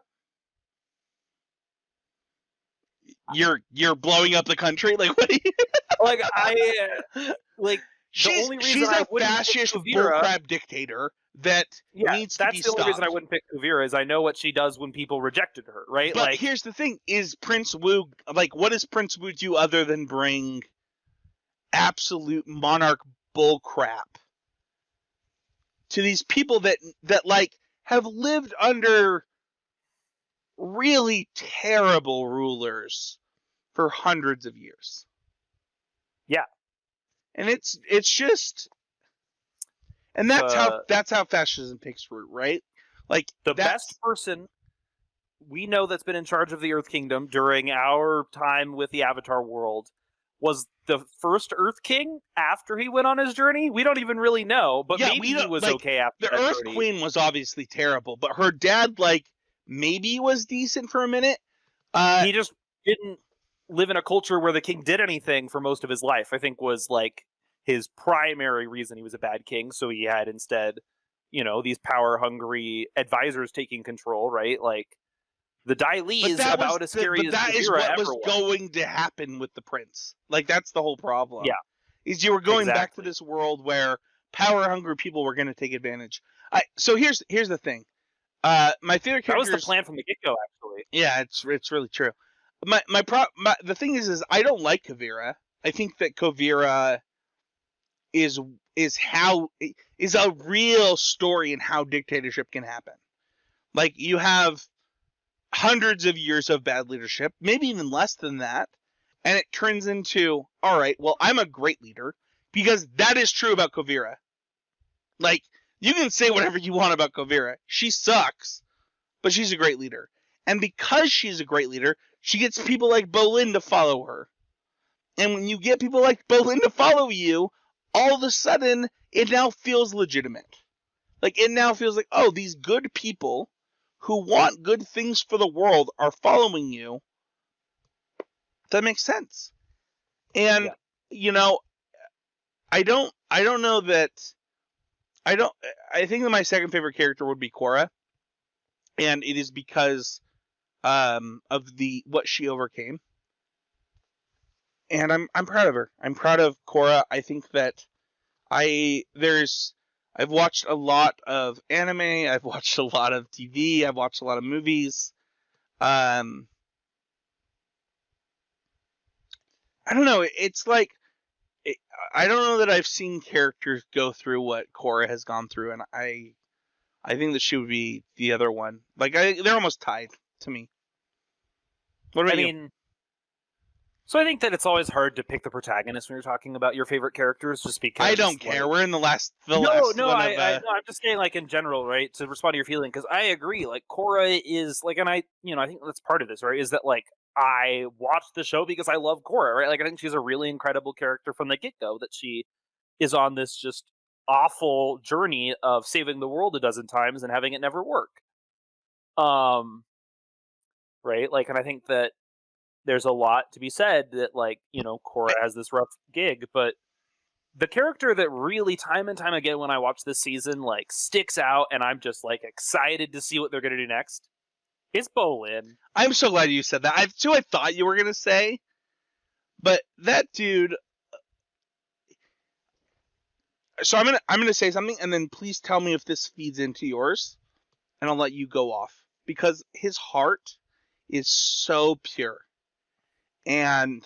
you're blowing up the country. Like, what?
like like the only reason
she's
I
a
wouldn't
fascist
pick Kuvira,
bullcrap dictator that needs to be
that's the only reason I wouldn't pick Kuvira is I know what she does when people rejected her, right?
But
like,
here's the thing: is Prince Wu, like, what does Prince Wu do other than bring absolute monarch bullcrap to these people that like have lived under really terrible rulers for hundreds of years?
Yeah.
And it's just, and that's how fascism takes root, right? Like,
the best person we know that's been in charge of the Earth Kingdom during our time with the Avatar world was the first Earth King after he went on his journey. We don't even really know, but maybe he was like, okay after
the
that
Earth
journey.
Queen was obviously terrible, but her dad, like, maybe was decent for a minute.
He just didn't live in a culture where the king did anything for most of his life, I think was like his primary reason he was a bad king. So he had instead, you know, these power-hungry advisors taking control, right? Like, the Dai Li is about as scary as
that is what was going to happen with the prince. Like, that's the whole problem.
Yeah.
Is you were going back to this world where power-hungry people were going to take advantage. So here's the thing. My favorite characters...
That was the plan from the get-go, actually.
Yeah, it's really true. The thing is I don't like Kuvira. I think that Kuvira is a real story in how dictatorship can happen. Like, you have hundreds of years of bad leadership, maybe even less than that, and it turns into, all right, well, I'm a great leader, because that is true about Kuvira. Like, you can say whatever you want about Kuvira. She sucks, but she's a great leader. And because she's a great leader, she gets people like Bolin to follow her. And when you get people like Bolin to follow you, all of a sudden, it now feels legitimate. Like, it now feels like, oh, these good people who want good things for the world are following you. That makes sense. And, you know, I don't know that... I think that my second favorite character would be Korra. And it is because of what she overcame. And I'm proud of her. I'm proud of Korra. I think that I've watched a lot of anime, I've watched a lot of TV, I've watched a lot of movies. I don't know, it's like, I don't know that I've seen characters go through what Korra has gone through, and I think that she would be the other one. Like, they're almost tied to me. What about you?
So I think that it's always hard to pick the protagonist when you're talking about your favorite characters, just because
I don't care. We're in the last.
I'm just saying, like, in general, right? To respond to your feeling, because I agree. Like, Korra is like, and I think that's part of this, right? Is that, like, I watched the show because I love Korra, right? Like, I think she's a really incredible character from the get-go. That she is on this just awful journey of saving the world a dozen times and having it never work. Right? Like, and I think that there's a lot to be said that, like, you know, Korra has this rough gig, but the character that really time and time again when I watch this season, like, sticks out and I'm just, like, excited to see what they're going to do next is Bolin.
I'm so glad you said that. That's who I thought you were going to say. But that dude... So I'm gonna say something, and then please tell me if this feeds into yours, and I'll let you go off. Because his heart is so pure. And,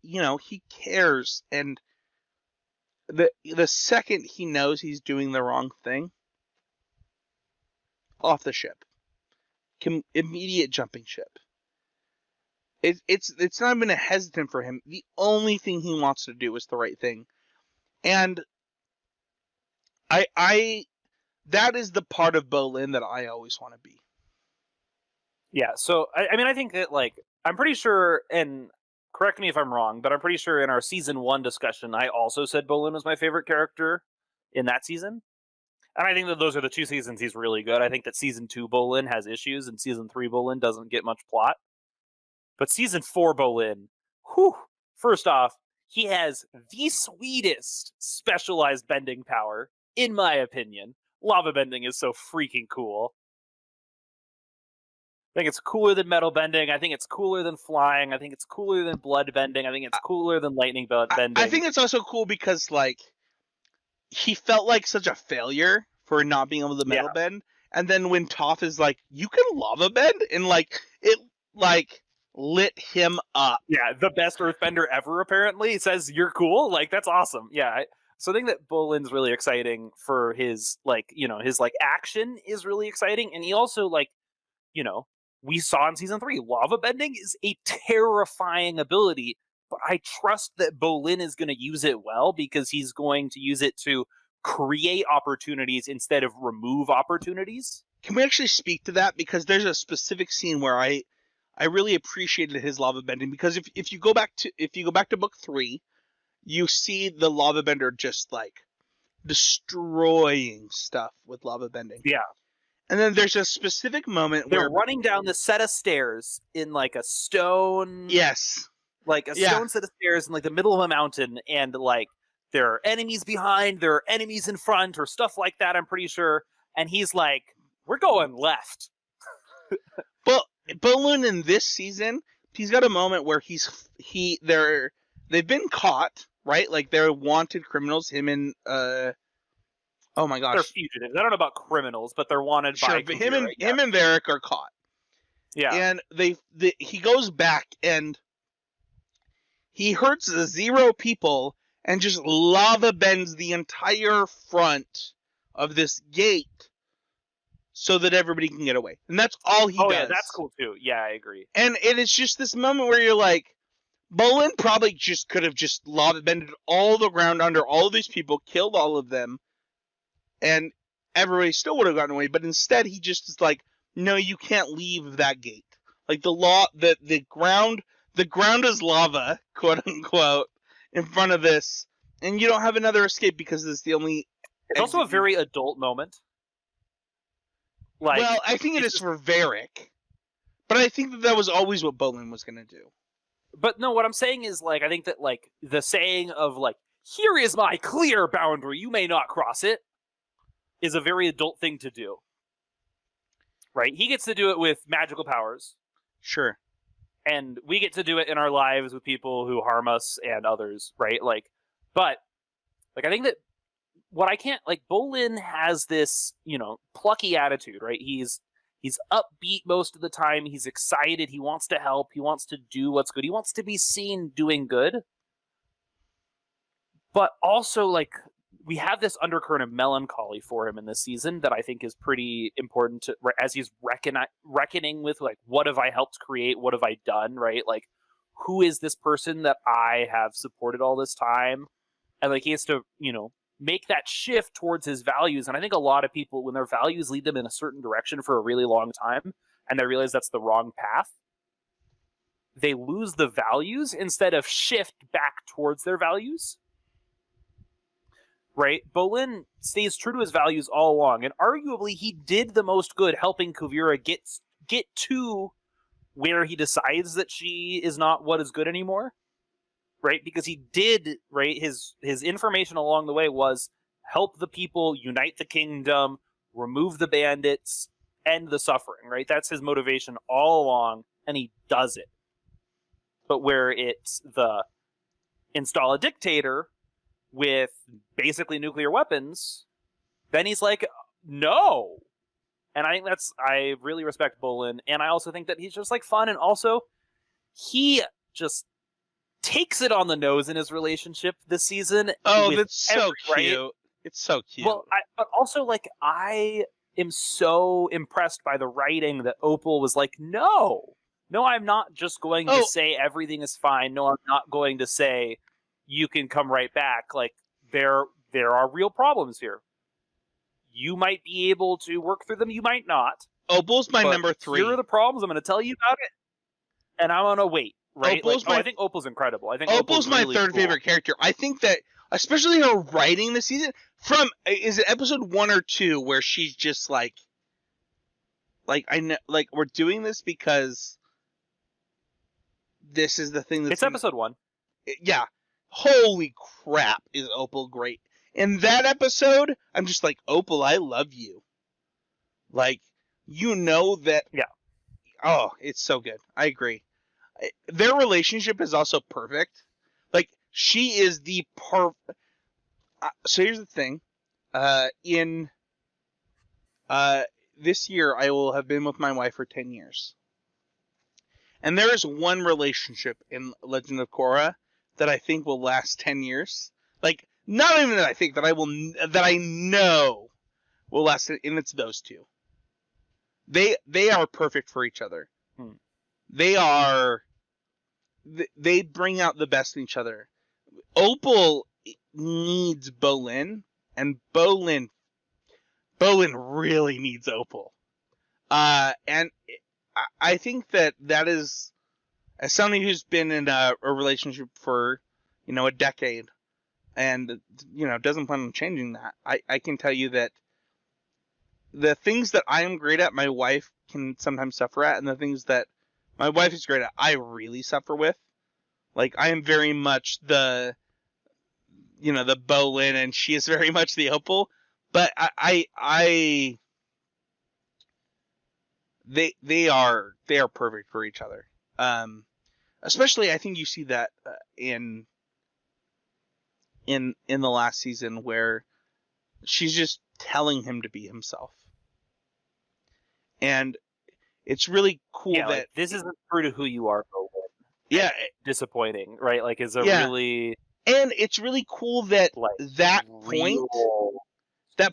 you know, he cares, and the second he knows he's doing the wrong thing, off the ship. Immediate jumping ship. It's not even a hesitant for him. The only thing he wants to do is the right thing. And I that is the part of Bolin that I always want to be.
Yeah, so I mean, I think that, like, I'm pretty sure, and correct me if I'm wrong, but I'm pretty sure in our season 1 discussion, I also said Bolin was my favorite character in that season. And I think that those are the 2 seasons he's really good. I think that season 2 Bolin has issues, and season 3 Bolin doesn't get much plot. But season 4 Bolin, whew, first off, he has the sweetest specialized bending power, in my opinion. Lava bending is so freaking cool. I think it's cooler than metal bending. I think it's cooler than flying. I think it's cooler than blood bending. I think it's cooler than lightning bending.
I think it's also cool because, like, he felt like such a failure for not being able to metal bend. And then when Toph is like, you can lava bend? And, like, it, like, lit him up.
Yeah, the best earthbender ever, apparently. He says, you're cool? Like, that's awesome. Yeah, so I think that Bolin's really exciting for his, like, you know, his, like, action is really exciting. And he also, like, you know, we saw in season 3, lava bending is a terrifying ability, but I trust that Bolin is going to use it well because he's going to use it to create opportunities instead of remove opportunities.
Can we actually speak to that? Because there's a specific scene where I really appreciated his lava bending, because if you go back to book 3, you see the lava bender just, like, destroying stuff with lava bending.
Yeah.
And then there's a specific moment where
they're running down the set of stairs in, like, a stone.
Yes.
Like a stone set of stairs in, like, the middle of a mountain, and, like, there are enemies behind, there are enemies in front, or stuff like that, I'm pretty sure. And he's like, we're going left.
Well, Bolin in this season, he's got a moment where they've been caught, right? Like, they're wanted criminals, him and oh my gosh.
They're fugitives. I don't know about criminals, but they're wanted by
Kuvira, him and Varric are caught.
Yeah.
And he goes back and he hurts 0 people and just lava bends the entire front of this gate so that everybody can get away. And that's all he does.
Yeah, that's cool too. Yeah, I agree.
And it is just this moment where you're like, Bolin probably just could have just lava bended all the ground under all these people, killed all of them, and everybody still would have gotten away. But instead, he just is like, no, you can't leave that gate. Like, the ground is lava, quote unquote, in front of this, and you don't have another escape because it's the only.
It's also a very adult moment. Like,
well, I think it is for Varric, but I think that was always what Bolin was going to do.
But no, what I'm saying is, like, I think that, like, the saying of, like, here is my clear boundary, you may not cross it, is a very adult thing to do. Right? He gets to do it with magical powers.
Sure.
And we get to do it in our lives with people who harm us and others, right? Like, but, like, I think that what I can't, like, Bolin has this, you know, plucky attitude, right? He's upbeat most of the time. He's excited. He wants to help. He wants to do what's good. He wants to be seen doing good. But also, like, we have this undercurrent of melancholy for him in this season that I think is pretty important to, as he's reckoning with, like, what have I helped create? What have I done? Right? Like, who is this person that I have supported all this time? And, like, he has to, you know, make that shift towards his values. And I think a lot of people, when their values lead them in a certain direction for a really long time, and they realize that's the wrong path, they lose the values instead of shift back towards their values. Right? Bolin stays true to his values all along, and arguably he did the most good helping Kuvira get to where he decides that she is not what is good anymore, right? Because he did, right? His information along the way was help the people, unite the kingdom, remove the bandits, end the suffering, right? That's his motivation all along, and he does it. But where it's the install a dictator with basically nuclear weapons, then he's like, no. And I really respect Bolin, and I also think that he's just like fun, and also he just takes it on the nose in his relationship this season.
Oh, that's so cute.
Right?
It's so cute.
Well, but also like I am so impressed by the writing that Opal was like, no, I'm not just going to say everything is fine. No, I'm not going to say you can come right back. Like there are real problems here. You might be able to work through them. You might not.
Opal's my number 3.
Here are the problems. I'm going to tell you about it, and I'm going to wait. Right? I think Opal's incredible. I think
Opal's my
really
third favorite character. I think that, especially her writing this season, is it episode 1 or 2 where she's just like I know, like we're doing this because this is the thing that's.
It's episode 1.
Yeah. Holy crap, is Opal great. In that episode, I'm just like, Opal, I love you. Like, you know that...
Yeah.
Oh, it's so good. I agree. Their relationship is also perfect. Like, she is the so here's the thing. This year, I will have been with my wife for 10 years. And there is one relationship in Legend of Korra that I think will last 10 years. Like, not even that I think, that I know will last, and it's those two. They are perfect for each other. They bring out the best in each other. Opal needs Bolin, and Bolin really needs Opal. And I think that is, as somebody who's been in a relationship for, a decade, and, doesn't plan on changing that, I can tell you that the things that I am great at, my wife can sometimes suffer at, and the things that my wife is great at, I really suffer with. Like, I am very much the Bolin, and she is very much the Opal, but they are perfect for each other. Especially, I think you see that in the last season, where she's just telling him to be himself, and it's really cool that
like, this isn't true to who you are, Bolin.
Yeah,
disappointing, right? Like, is a really,
and it's really cool that that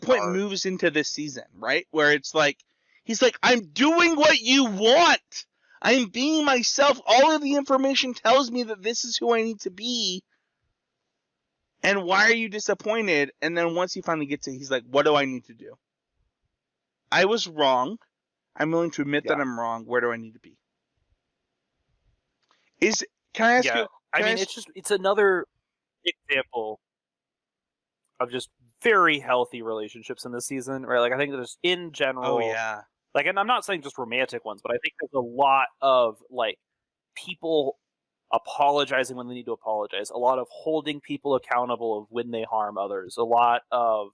point moves into this season, right? Where it's like, he's like, I'm doing what you want. I'm being myself. All of the information tells me that this is who I need to be. And why are you disappointed? And then once he finally gets it, he's like, what do I need to do? I was wrong. I'm willing to admit that I'm wrong. Where do I need to be? Can I ask you?
It's another example of just very healthy relationships in this season, right? Like, I think there's, in general, like, and I'm not saying just romantic ones, but I think there's a lot of, like, people apologizing when they need to apologize, a lot of holding people accountable of when they harm others, a lot of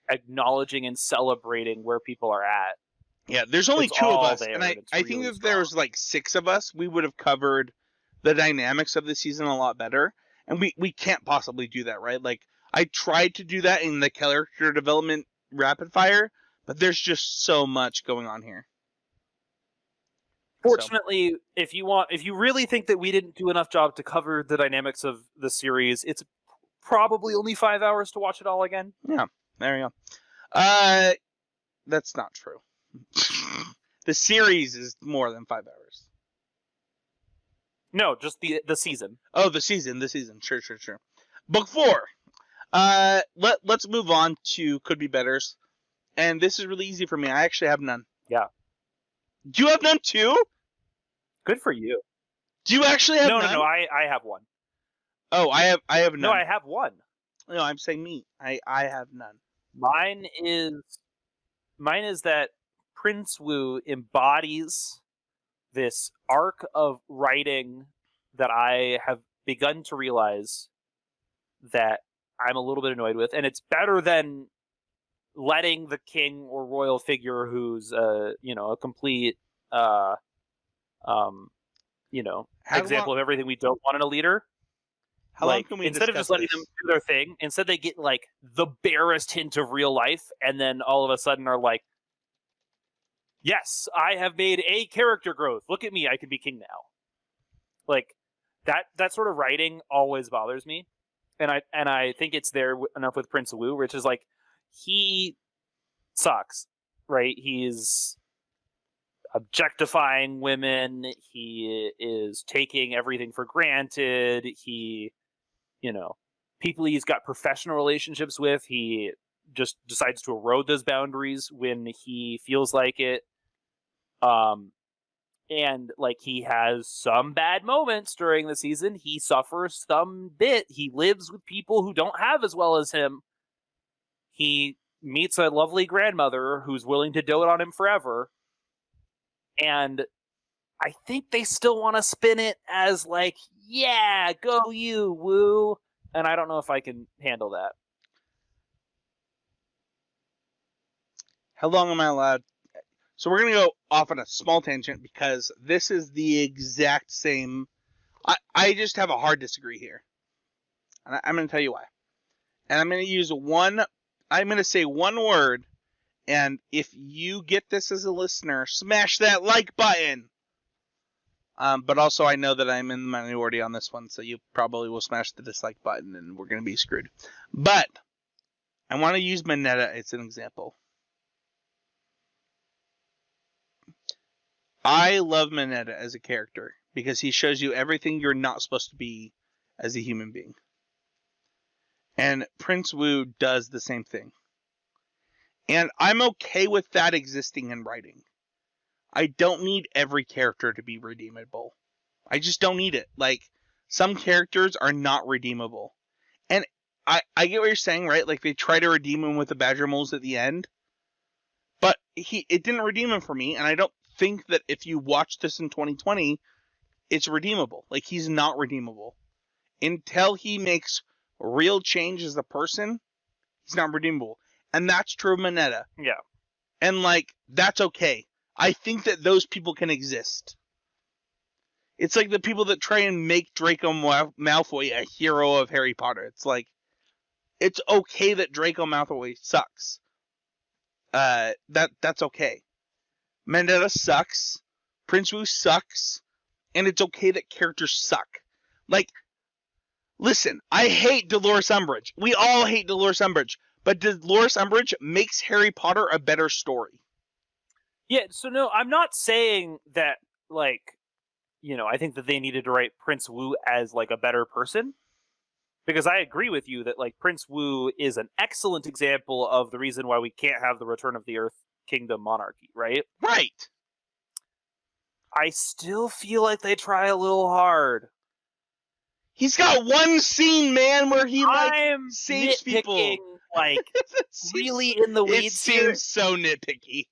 acknowledging and celebrating where people are at.
Yeah, there's only 2 of us, and I think if there was like 6 of us, we would have covered the dynamics of the season a lot better, and we can't possibly do that, right? Like, I tried to do that in the character development rapid fire, but there's just so much going on here.
Fortunately, if you really think that we didn't do enough job to cover the dynamics of the series, it's probably only 5 hours to watch it all again.
Yeah, there you go. That's not true. The series is more than 5 hours.
No, just the season.
Oh, the season. Sure. Book 4. Let's move on to Could Be Betters. And this is really easy for me. I actually have none.
Yeah.
Do you have none too?
Good for you.
Do you actually have none?
No, I have one.
Oh, I have none.
No, I have one.
No, I'm saying me. I have none.
Mine is that Prince Wu embodies this arc of writing that I have begun to realize that I'm a little bit annoyed with, and it's better than letting the king or royal figure who's a complete example of everything we don't want in a leader.
How long can we
instead of just letting them do their thing, instead they get like the barest hint of real life, and then all of a sudden are like, yes, I have made a character growth. Look at me, I can be king now. Like that sort of writing always bothers me, and I think it's there enough with Prince Wu, which is like he sucks, right? He's objectifying women. He is taking everything for granted. He, people he's got professional relationships with, he just decides to erode those boundaries when he feels like it. And like he has some bad moments during the season. He suffers some bit. He lives with people who don't have as well as him. He meets a lovely grandmother who's willing to dote on him forever. And I think they still want to spin it as like, yeah, go you, Wu. And I don't know if I can handle that.
How long am I allowed? So we're going to go off on a small tangent because this is the exact same. I just have a hard disagree here. And I'm going to tell you why. And I'm going to say one word. And if you get this as a listener, smash that like button. But also I know that I'm in the minority on this one, so you probably will smash the dislike button and we're going to be screwed. But I want to use Mineta as an example. I love Mineta as a character because he shows you everything you're not supposed to be as a human being. And Prince Wu does the same thing. And I'm okay with that existing in writing. I don't need every character to be redeemable. I just don't need it. Like, some characters are not redeemable. And I get what you're saying, right? Like, they try to redeem him with the Badger Moles at the end. But it didn't redeem him for me, and I don't think that if you watch this in 2020, it's redeemable. Like, he's not redeemable. Until he makes real change as a person, he's not redeemable. And that's true of Mineta.
Yeah.
And, like, that's okay. I think that those people can exist. It's like the people that try and make Draco Malfoy a hero of Harry Potter. It's like, it's okay that Draco Malfoy sucks. That's okay. Mineta sucks. Prince Wu sucks. And it's okay that characters suck. Like, listen, I hate Dolores Umbridge. We all hate Dolores Umbridge. But Dolores Umbridge makes Harry Potter a better story.
Yeah, so no, I'm not saying that, like, I think that they needed to write Prince Wu as, like, a better person. Because I agree with you that, like, Prince Wu is an excellent example of the reason why we can't have the Return of the Earth Kingdom monarchy, right?
Right.
I still feel like they try a little hard.
He's got one scene, man, where he, like, saves people.
Like, really in the weeds
here. It seems so nitpicky.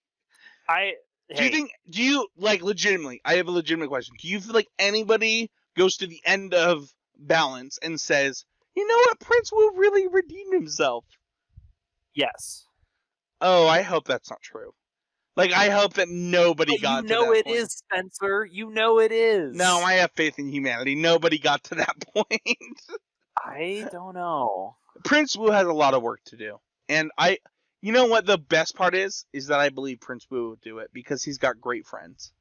Do you, like, legitimately, I have a legitimate question. Do you feel like anybody goes to the end of Balance and says, you know what, Prince Wu really redeemed himself?
Yes.
Oh, I hope that's not true. Like, I hope that nobody got to that point.
You know it is, Spencer. You know it is.
No, I have faith in humanity. Nobody got to that point.
I don't know.
Prince Wu has a lot of work to do. And you know what the best part is? Is that I believe Prince Wu will do it because he's got great friends.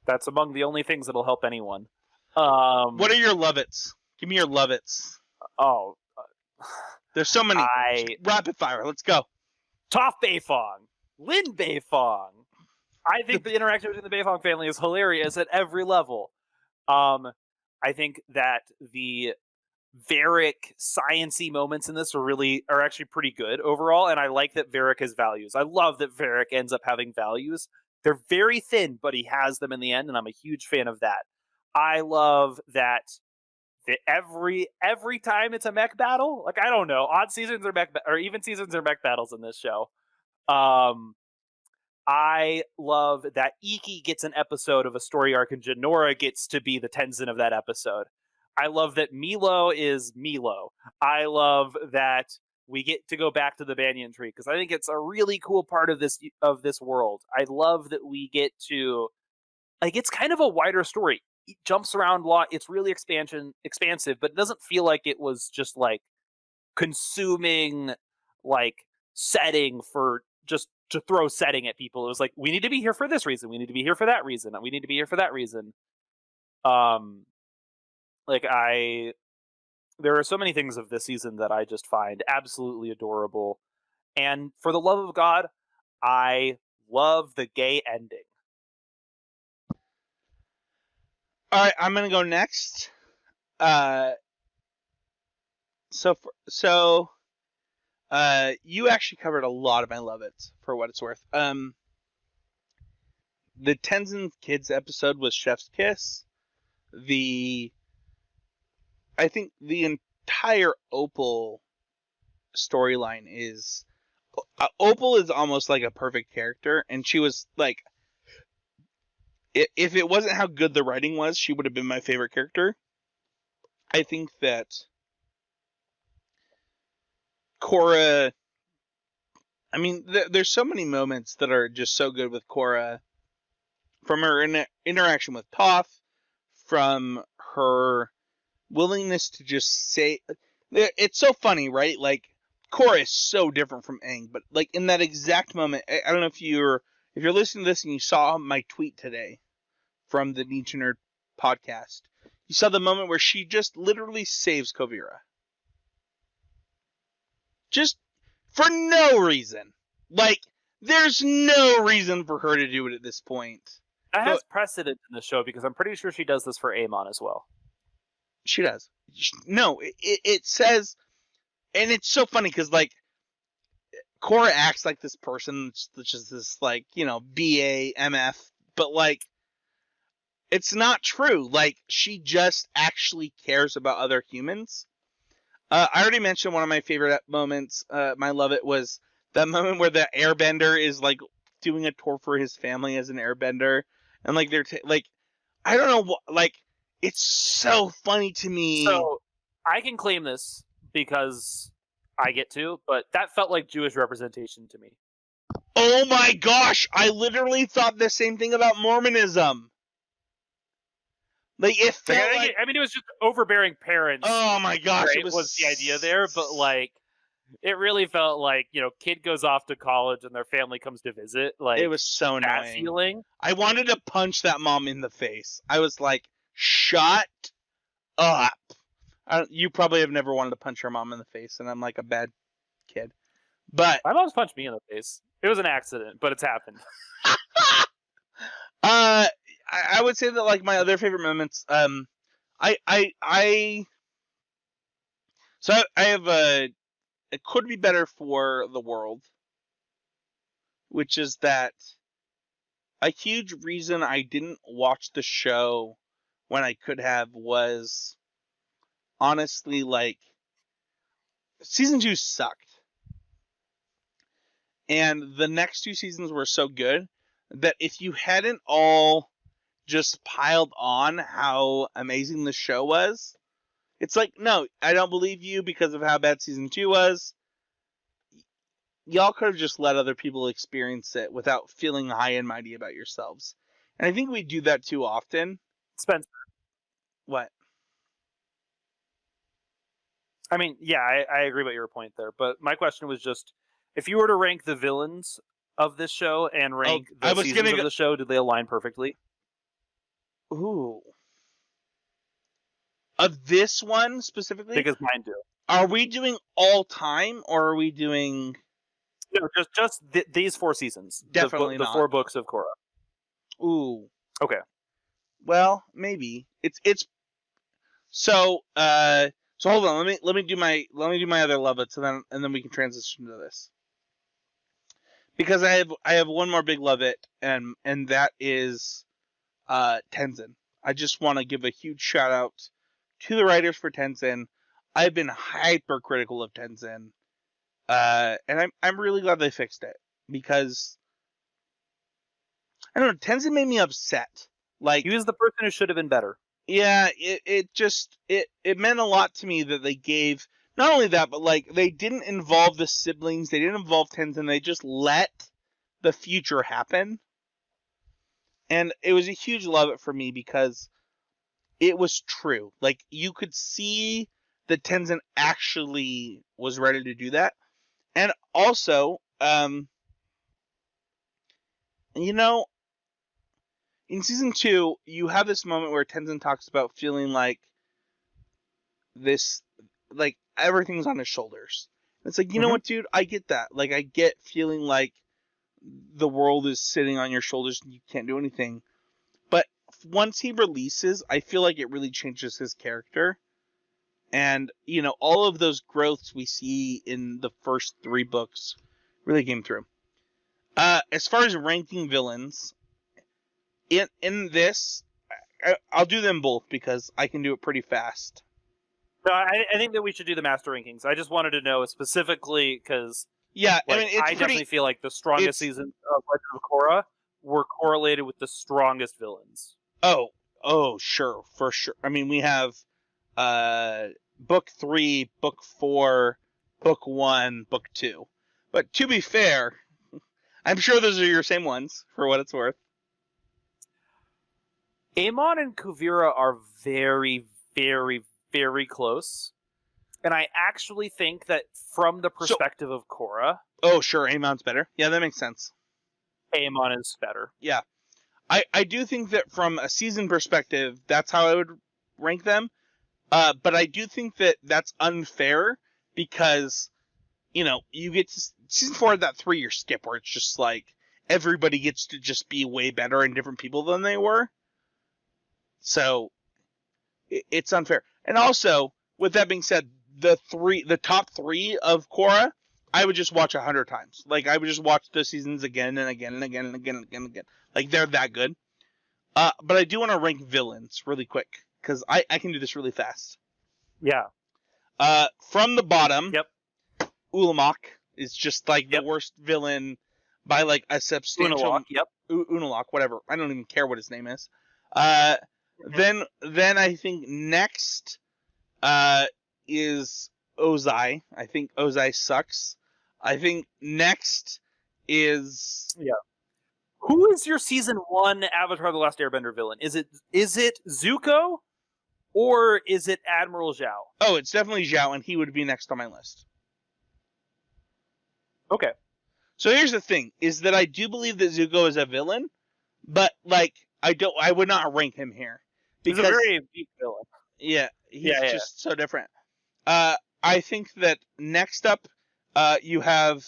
That's among the only things that'll help anyone.
What are your Lovets? Give me your Lovets.
Oh.
There's so many. Rapid fire. Let's go.
Toph Beifong. Lin Beifong. I think the interaction between the Beifong family is hilarious at every level. I think that the Varric science-y moments in this are actually pretty good overall, and I like that Varric has values. I love that Varric ends up having values. They're very thin, but he has them in the end, and I'm a huge fan of that. I love that every time it's a mech battle, like, I don't know, odd seasons or even seasons are mech battles in this show. I love that Iki gets an episode of a story arc and Jinora gets to be the Tenzin of that episode. I love that Milo is Milo. I love that we get to go back to the banyan tree because I think it's a really cool part of this world. I love that we get to it's kind of a wider story. It jumps around a lot. It's really expansive, but it doesn't feel like it was just like consuming setting for just to throw setting at people. It was like, we need to be here for this reason. We need to be here for that reason. We need to be here for that reason. There are so many things of this season that I just find absolutely adorable. And for the love of God, I love the gay ending.
All right, I'm gonna go next. You actually covered a lot of my love it's for what it's worth. The Tenzin Kids episode was Chef's Kiss. I think the entire Opal storyline is Opal is almost like a perfect character, and she was like, if it wasn't how good the writing was, she would have been my favorite character. I think that Korra, I mean, there's so many moments that are just so good with Korra, from her interaction with Toph, from her willingness to just say, it's so funny, right? Like, Korra is so different from Aang, but like in that exact moment, I don't know if you're listening to this and you saw my tweet today from the Nietzsche Nerd podcast, you saw the moment where she just literally saves Kuvira. Just for no reason. Like, there's no reason for her to do it at this point.
That has precedent in the show because I'm pretty sure she does this for Aemon as well.
She does. No, it says, and it's so funny because, like, Korra acts like this person, which is this, like, BA, MF, but, like, it's not true. Like, she just actually cares about other humans. I already mentioned one of my favorite moments. My love it was that moment where the airbender is like doing a tour for his family as an airbender, and like they're I don't know what, like, it's so funny to me.
So I can claim this because I get to, but that felt like Jewish representation to me.
Oh my gosh! I literally thought the same thing about Mormonism. Like, it felt
I mean, it was just overbearing parents.
Oh my gosh,
right,
it
was the idea there, but like, it really felt like, kid goes off to college and their family comes to visit. Like,
it was so annoying.
That feeling.
I wanted to punch that mom in the face. I was like, shut up. You probably have never wanted to punch your mom in the face, and I'm like a bad kid. But
my mom's punched me in the face. It was an accident, but it's happened.
I would say that, like, my other favorite moments, so I have it could be better for the world, which is that a huge reason I didn't watch the show when I could have was honestly, like, season 2 sucked. And the next 2 seasons were so good that if you hadn't all just piled on how amazing the show was, it's like, no, I don't believe you because of how bad season 2 was. Y'all could have just let other people experience it without feeling high and mighty about yourselves. And I think we do that too often.
Spencer.
What?
I mean, yeah, I agree about your point there, but my question was just, if you were to rank the villains of this show and rank the seasons of the show, did they align perfectly?
Ooh. Of this one specifically?
Because mine do.
Are we doing all time, or are we doing...
No, just these 4 seasons.
Definitely
the
not.
4 books of Korra.
Ooh.
Okay.
Well, maybe. It's so hold on, let me do my other love it, and then we can transition to this. Because I have one more big love it, and that is Tenzin. I just want to give a huge shout out to the writers for Tenzin. I've been hypercritical of Tenzin. And I'm really glad they fixed it, because I don't know. Tenzin made me upset. Like,
He was the person who should have been better.
yeah, it meant a lot to me that they gave not only that, but like they didn't involve the siblings, they didn't involve Tenzin, they just let the future happen. And it was a huge love it for me because it was true. Like you could see that Tenzin actually was ready to do that. And also, you know, in season 2, you have this moment where Tenzin talks about feeling like this, like everything's on his shoulders. It's like, you know what, dude? I get that. Like, I get feeling like the world is sitting on your shoulders and you can't do anything. But once he releases, I feel like it really changes his character. And, you know, all of those growths we see in the first 3 books really came through. As far as ranking villains, in this, I'll do them both because I can do it pretty fast.
No, I think that we should do the master rankings. I just wanted to know specifically because
Yeah,
like,
I mean, it's
definitely feel like the strongest seasons of Legend of Korra were correlated with the strongest villains.
Oh, sure, for sure. I mean, we have book 3, book 4, book 1, book 2. But to be fair, I'm sure those are your same ones for what it's worth.
Amon and Kuvira are very, very, very close. And I actually think that from the perspective of Korra...
Oh, sure, Amon's better. Yeah, that makes sense.
Amon is better.
Yeah. I do think that from a season perspective, that's how I would rank them. But I do think that that's unfair because, you know, you get to season 4 had that 3-year skip where it's just like everybody gets to just be way better and different people than they were. So it's unfair. And also, with that being said, the top 3 of Korra, I would just watch 100 times. Like I would just watch the seasons again and again and again and again and again and again. Like they're that good. But I do want to rank villains really quick because I can do this really fast.
Yeah.
From the bottom,
Yep.
Ulamog is just like the worst villain by like a substantial.
Unalaq, yep.
Unalaq, whatever. I don't even care what his name is. Then I think next is Ozai. I think Ozai sucks. I think next is
Who is your season 1 Avatar: The Last Airbender villain? Is it Zuko or is it Admiral Zhao?
Oh, it's definitely Zhao, and he would be next on my list.
Okay.
So here's the thing: is that I do believe that Zuko is a villain, but like I would not rank him here because
He's a very weak villain.
Yeah, he's just so different. I think that next up, you have.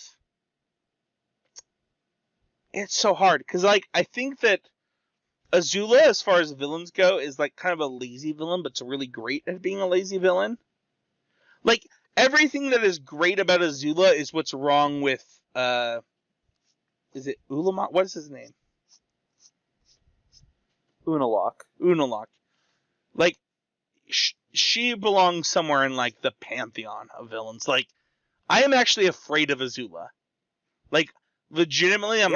It's so hard because, like, I think that Azula, as far as villains go, is like kind of a lazy villain, but it's really great at being a lazy villain. Like everything that is great about Azula is what's wrong with is it Ulamog? What is his name? Unalaq. Like she belongs somewhere in like the pantheon of villains. Like I am actually afraid of Azula. Like legitimately, I'm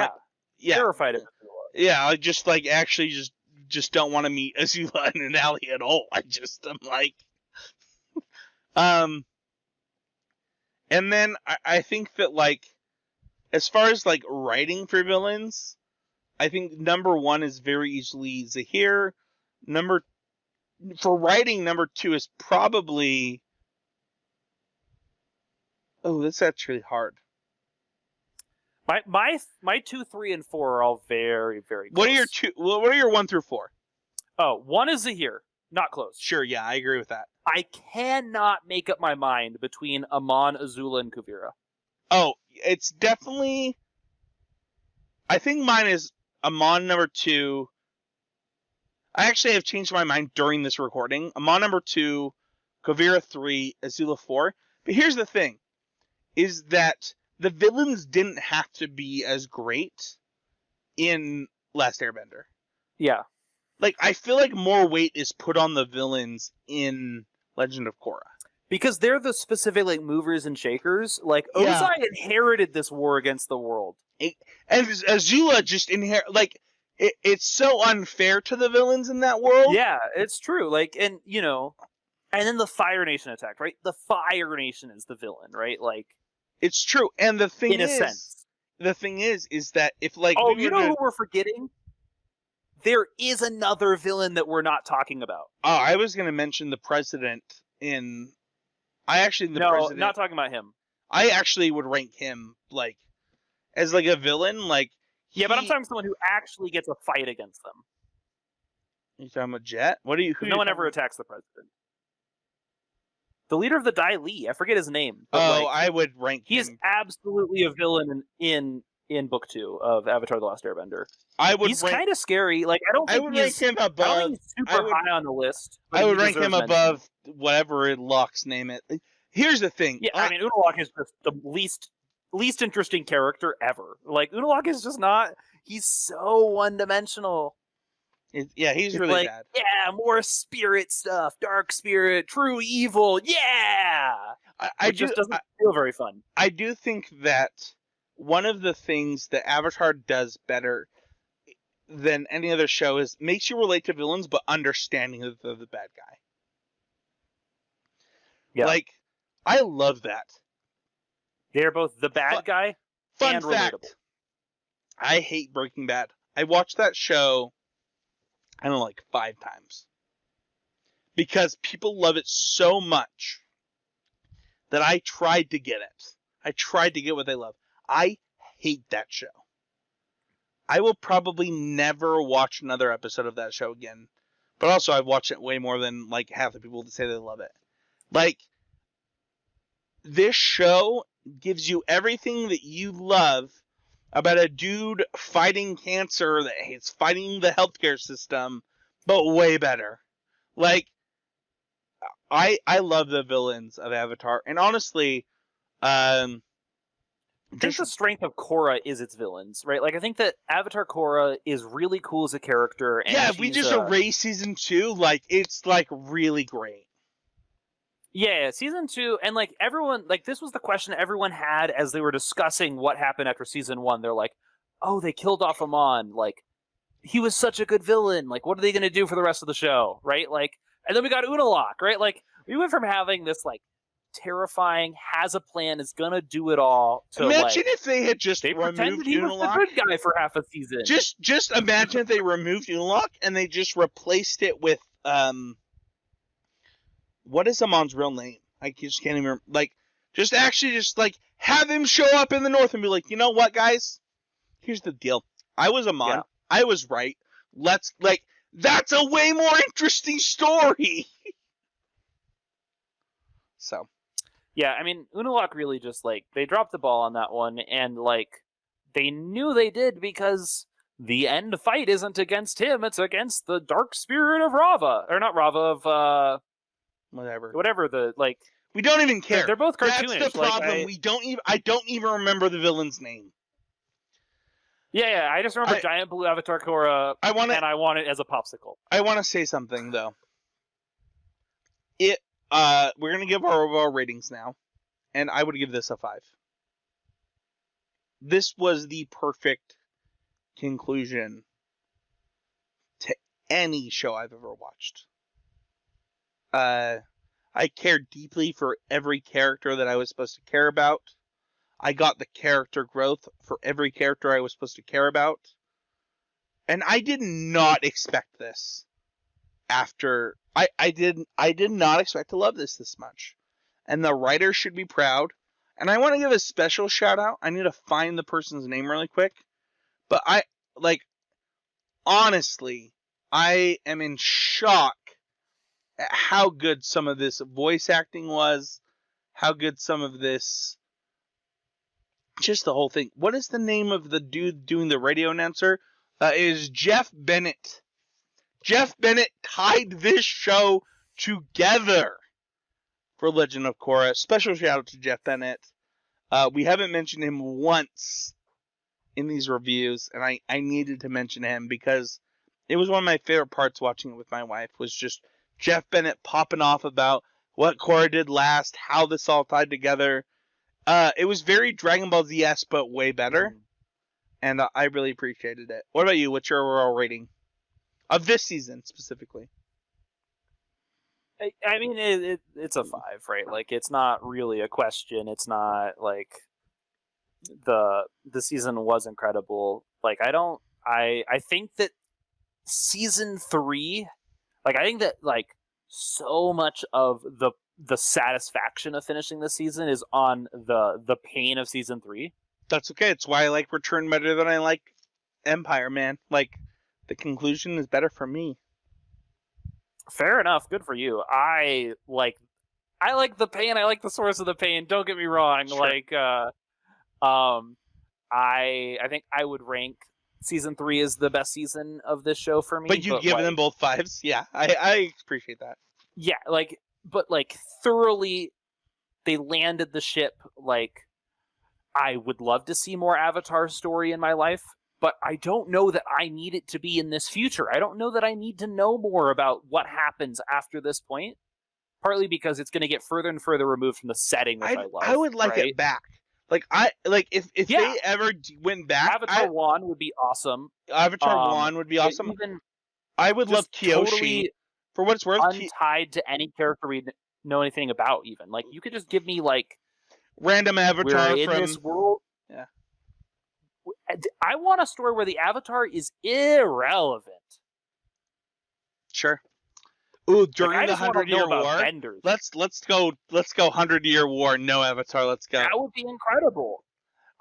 terrified of Azula.
Yeah, I just like actually just don't want to meet Azula in an alley at all. I'm like, and then I think that like, as far as like writing for villains, I think number 1 is very easily Zahir. For writing, number 2 is probably. Oh, that's actually hard.
My 2, 3, and 4 are all very, very close.
What are your 1 through 4?
Oh, 1 is Zahir. Not close.
Sure, yeah, I agree with that.
I cannot make up my mind between Amon, Azula, and Kuvira.
Oh, it's definitely. I think mine is Amon number 2. I actually have changed my mind during this recording. Amon number 2, Kuvira 3, Azula 4. But here's the thing, is that the villains didn't have to be as great in Last Airbender.
Yeah.
Like, I feel like more weight is put on the villains in Legend of Korra.
Because they're the specific, like, movers and shakers. Like, Ozai inherited this war against the world.
And Azula just like, it's so unfair to the villains in that world.
Yeah, it's true. Like, and and then the Fire Nation attacked, right? The Fire Nation is the villain, right? Like,
it's true. And the thing
in a sense.
the thing is that if like
Oh,
we
you
were
know
to,
who we're forgetting? There is another villain that we're not talking about.
oh, I was going to mention the president in. President,
not talking about him.
I actually would rank him like as like a villain, like.
Yeah, but I'm talking about someone who actually gets a fight against them.
You talking about Jet? What are you?
No one ever attacks the president. The leader of the Dai Li, I forget his name. But
I would rank.
He's
him.
absolutely a villain in Book 2 of Avatar: The Last Airbender.
He's
kind of scary. Like, I don't think
I would rank him above.
I don't think he's super high on the list.
I would rank him above whatever Locke's name it. Here's the thing.
Yeah, I mean, Unalaq is just the least interesting character ever. Like, Unalaq is just not. He's so one-dimensional.
He's really bad.
Yeah, more spirit stuff, dark spirit, true evil. Yeah, it just doesn't feel very fun.
I do think that one of the things that Avatar does better than any other show is makes you relate to villains, but understanding that they're the bad guy.
Yeah.
Like, I love that.
They're both the bad guy and
fact,
relatable.
I hate Breaking Bad. I watched that show, I don't know, like 5 times. Because people love it so much that I tried to get it. I tried to get what they love. I hate that show. I will probably never watch another episode of that show again. But also, I've watched it way more than like half the people that say they love it. Like, this show gives you everything that you love about a dude fighting cancer that is fighting the healthcare system, but way better. Like, I love the villains of Avatar, and honestly,
I think the strength of Korra is its villains, right? Like, I think that Avatar Korra is really cool as a character. And
yeah, if we just erase season 2, like, it's like really great.
Yeah, season 2, and like everyone, like this was the question everyone had as they were discussing what happened after season 1. They're like, "Oh, they killed off Amon. Like, he was such a good villain. Like, what are they going to do for the rest of the show, right?" Like, and then we got Unalaq, right? Like, we went from having this like terrifying, has a plan, is gonna do it all. To,
imagine if they had just
removed
he
was the good guy for half a season.
Just imagine if they removed Unalaq and they just replaced it with what is Amon's real name? I just can't even remember. Like, just have him show up in the north and be like, you know what, guys? Here's the deal. I was Amon. Yeah. I was right. That's a way more interesting story. So.
Yeah, I mean, Unalaq really just, like, they dropped the ball on that one, and, like, they knew they did because the end fight isn't against him, it's against the dark spirit of Rava. Or not Rava, of, Whatever the, like...
We don't even care.
They're both cartoonish.
That's the problem. I don't even remember the villain's name.
Yeah, I just remember Giant Blue Avatar Korra, and I want it as a popsicle.
I want to say something, though. We're going to give our overall ratings now, and I would give this a 5. This was the perfect conclusion to any show I've ever watched. I cared deeply for every character that I was supposed to care about. I got the character growth for every character I was supposed to care about. And I did not expect this. I did not expect to love this much. And the writer should be proud. And I want to give a special shout out. I need to find the person's name really quick. But honestly, I am in shock at how good some of this voice acting was, how good some of this, just the whole thing. What is the name of the dude doing the radio announcer? Is Jeff Bennett. Jeff Bennett tied this show together for Legend of Korra. Special shout out to Jeff Bennett. We haven't mentioned him once in these reviews, and I needed to mention him because it was one of my favorite parts watching it with my wife, was just Jeff Bennett popping off about what Korra did last, how this all tied together. It was very Dragon Ball Z-esque, but way better. and I really appreciated it. What about you? What's your overall rating of this season specifically?
I mean, it's a 5, right? Like, it's not really a question. It's not like the season was incredible. Like, I think that season 3, like, I think that like so much of the satisfaction of finishing the season is on the pain of season 3.
That's okay. It's why I like Return better than I like Empire, man. Like, the conclusion is better for me.
Fair enough. Good for you. I like the pain. I like the source of the pain. Don't get me wrong.
Sure.
Like, I think I would rank season 3 as the best season of this show for me.
But you give them both 5s? Yeah, I appreciate that.
Yeah, like, but like thoroughly, they landed the ship. Like, I would love to see more Avatar story in my life, but I don't know that I need it to be in this future. I don't know that I need to know more about what happens after this point. Partly because it's going to get further and further removed from the setting, which I love.
I would like
right?
it back. If
Yeah.
they ever went back,
Avatar 1 would be awesome.
Avatar 1 would be awesome.
Even
I would love Kyoshi.
totally
For what it's worth,
untied to any character we know anything about. Even like you could just give me like
random Avatar
we're in
from
this world.
Yeah.
I want a story where the Avatar is irrelevant.
Sure. Ooh, during
Like,
the 100-Year War.
Benders.
Let's go 100-Year War. No Avatar. Let's go.
That would be incredible.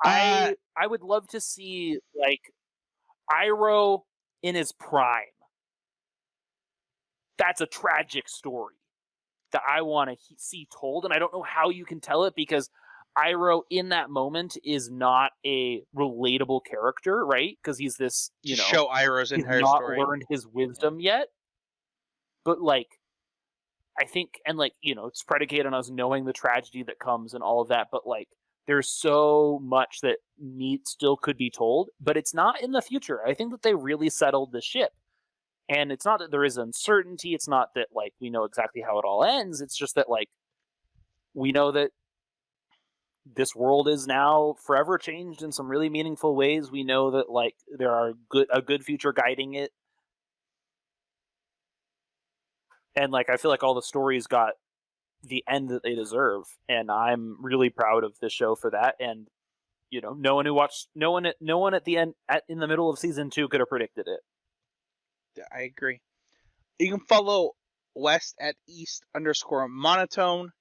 I would love to see like Iroh in his prime. That's a tragic story that I want to see told, and I don't know how you can tell it because Iroh in that moment is not a relatable character, right? Because he's this,
show Iroh's entire
not
story.
Learned his wisdom yet. But like, I think, and like, it's predicated on us knowing the tragedy that comes and all of that. But like, there's so much that still could be told, but it's not in the future. I think that they really settled the ship. And it's not that there is uncertainty. It's not that like we know exactly how it all ends. It's just that like we know that this world is now forever changed in some really meaningful ways. We know that like there are a good future guiding it. And like I feel like all the stories got the end that they deserve, and I'm really proud of this show for that. And no one at the end in the middle of season 2 could have predicted it.
I agree. You can follow West at East_monotone.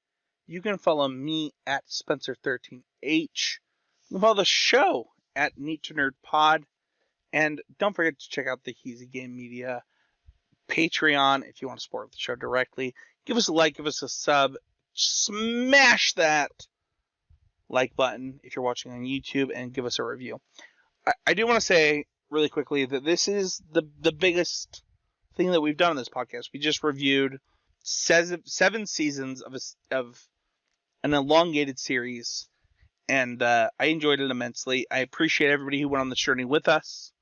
You can follow me at Spencer13H. You can follow the show at Neat to Nerd Pod. And don't forget to check out the Heezy Game Media Patreon if you want to support the show directly. Give us a like, give us a sub. Smash that like button if you're watching on YouTube and give us a review. I do want to say really quickly that this is the biggest thing that we've done on this podcast. We just reviewed 7 seasons of an elongated series, and I enjoyed it immensely. I appreciate everybody who went on this journey with us.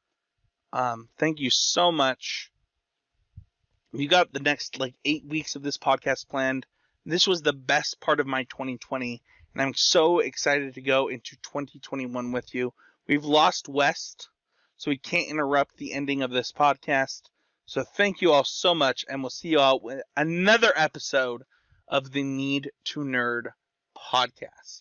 Thank you so much. We got the next 8 weeks of this podcast planned. This was the best part of my 2020, and I'm so excited to go into 2021 with you. We've lost West, so we can't interrupt the ending of this podcast. So thank you all so much, and we'll see you all with another episode of the Need to Nerd podcast.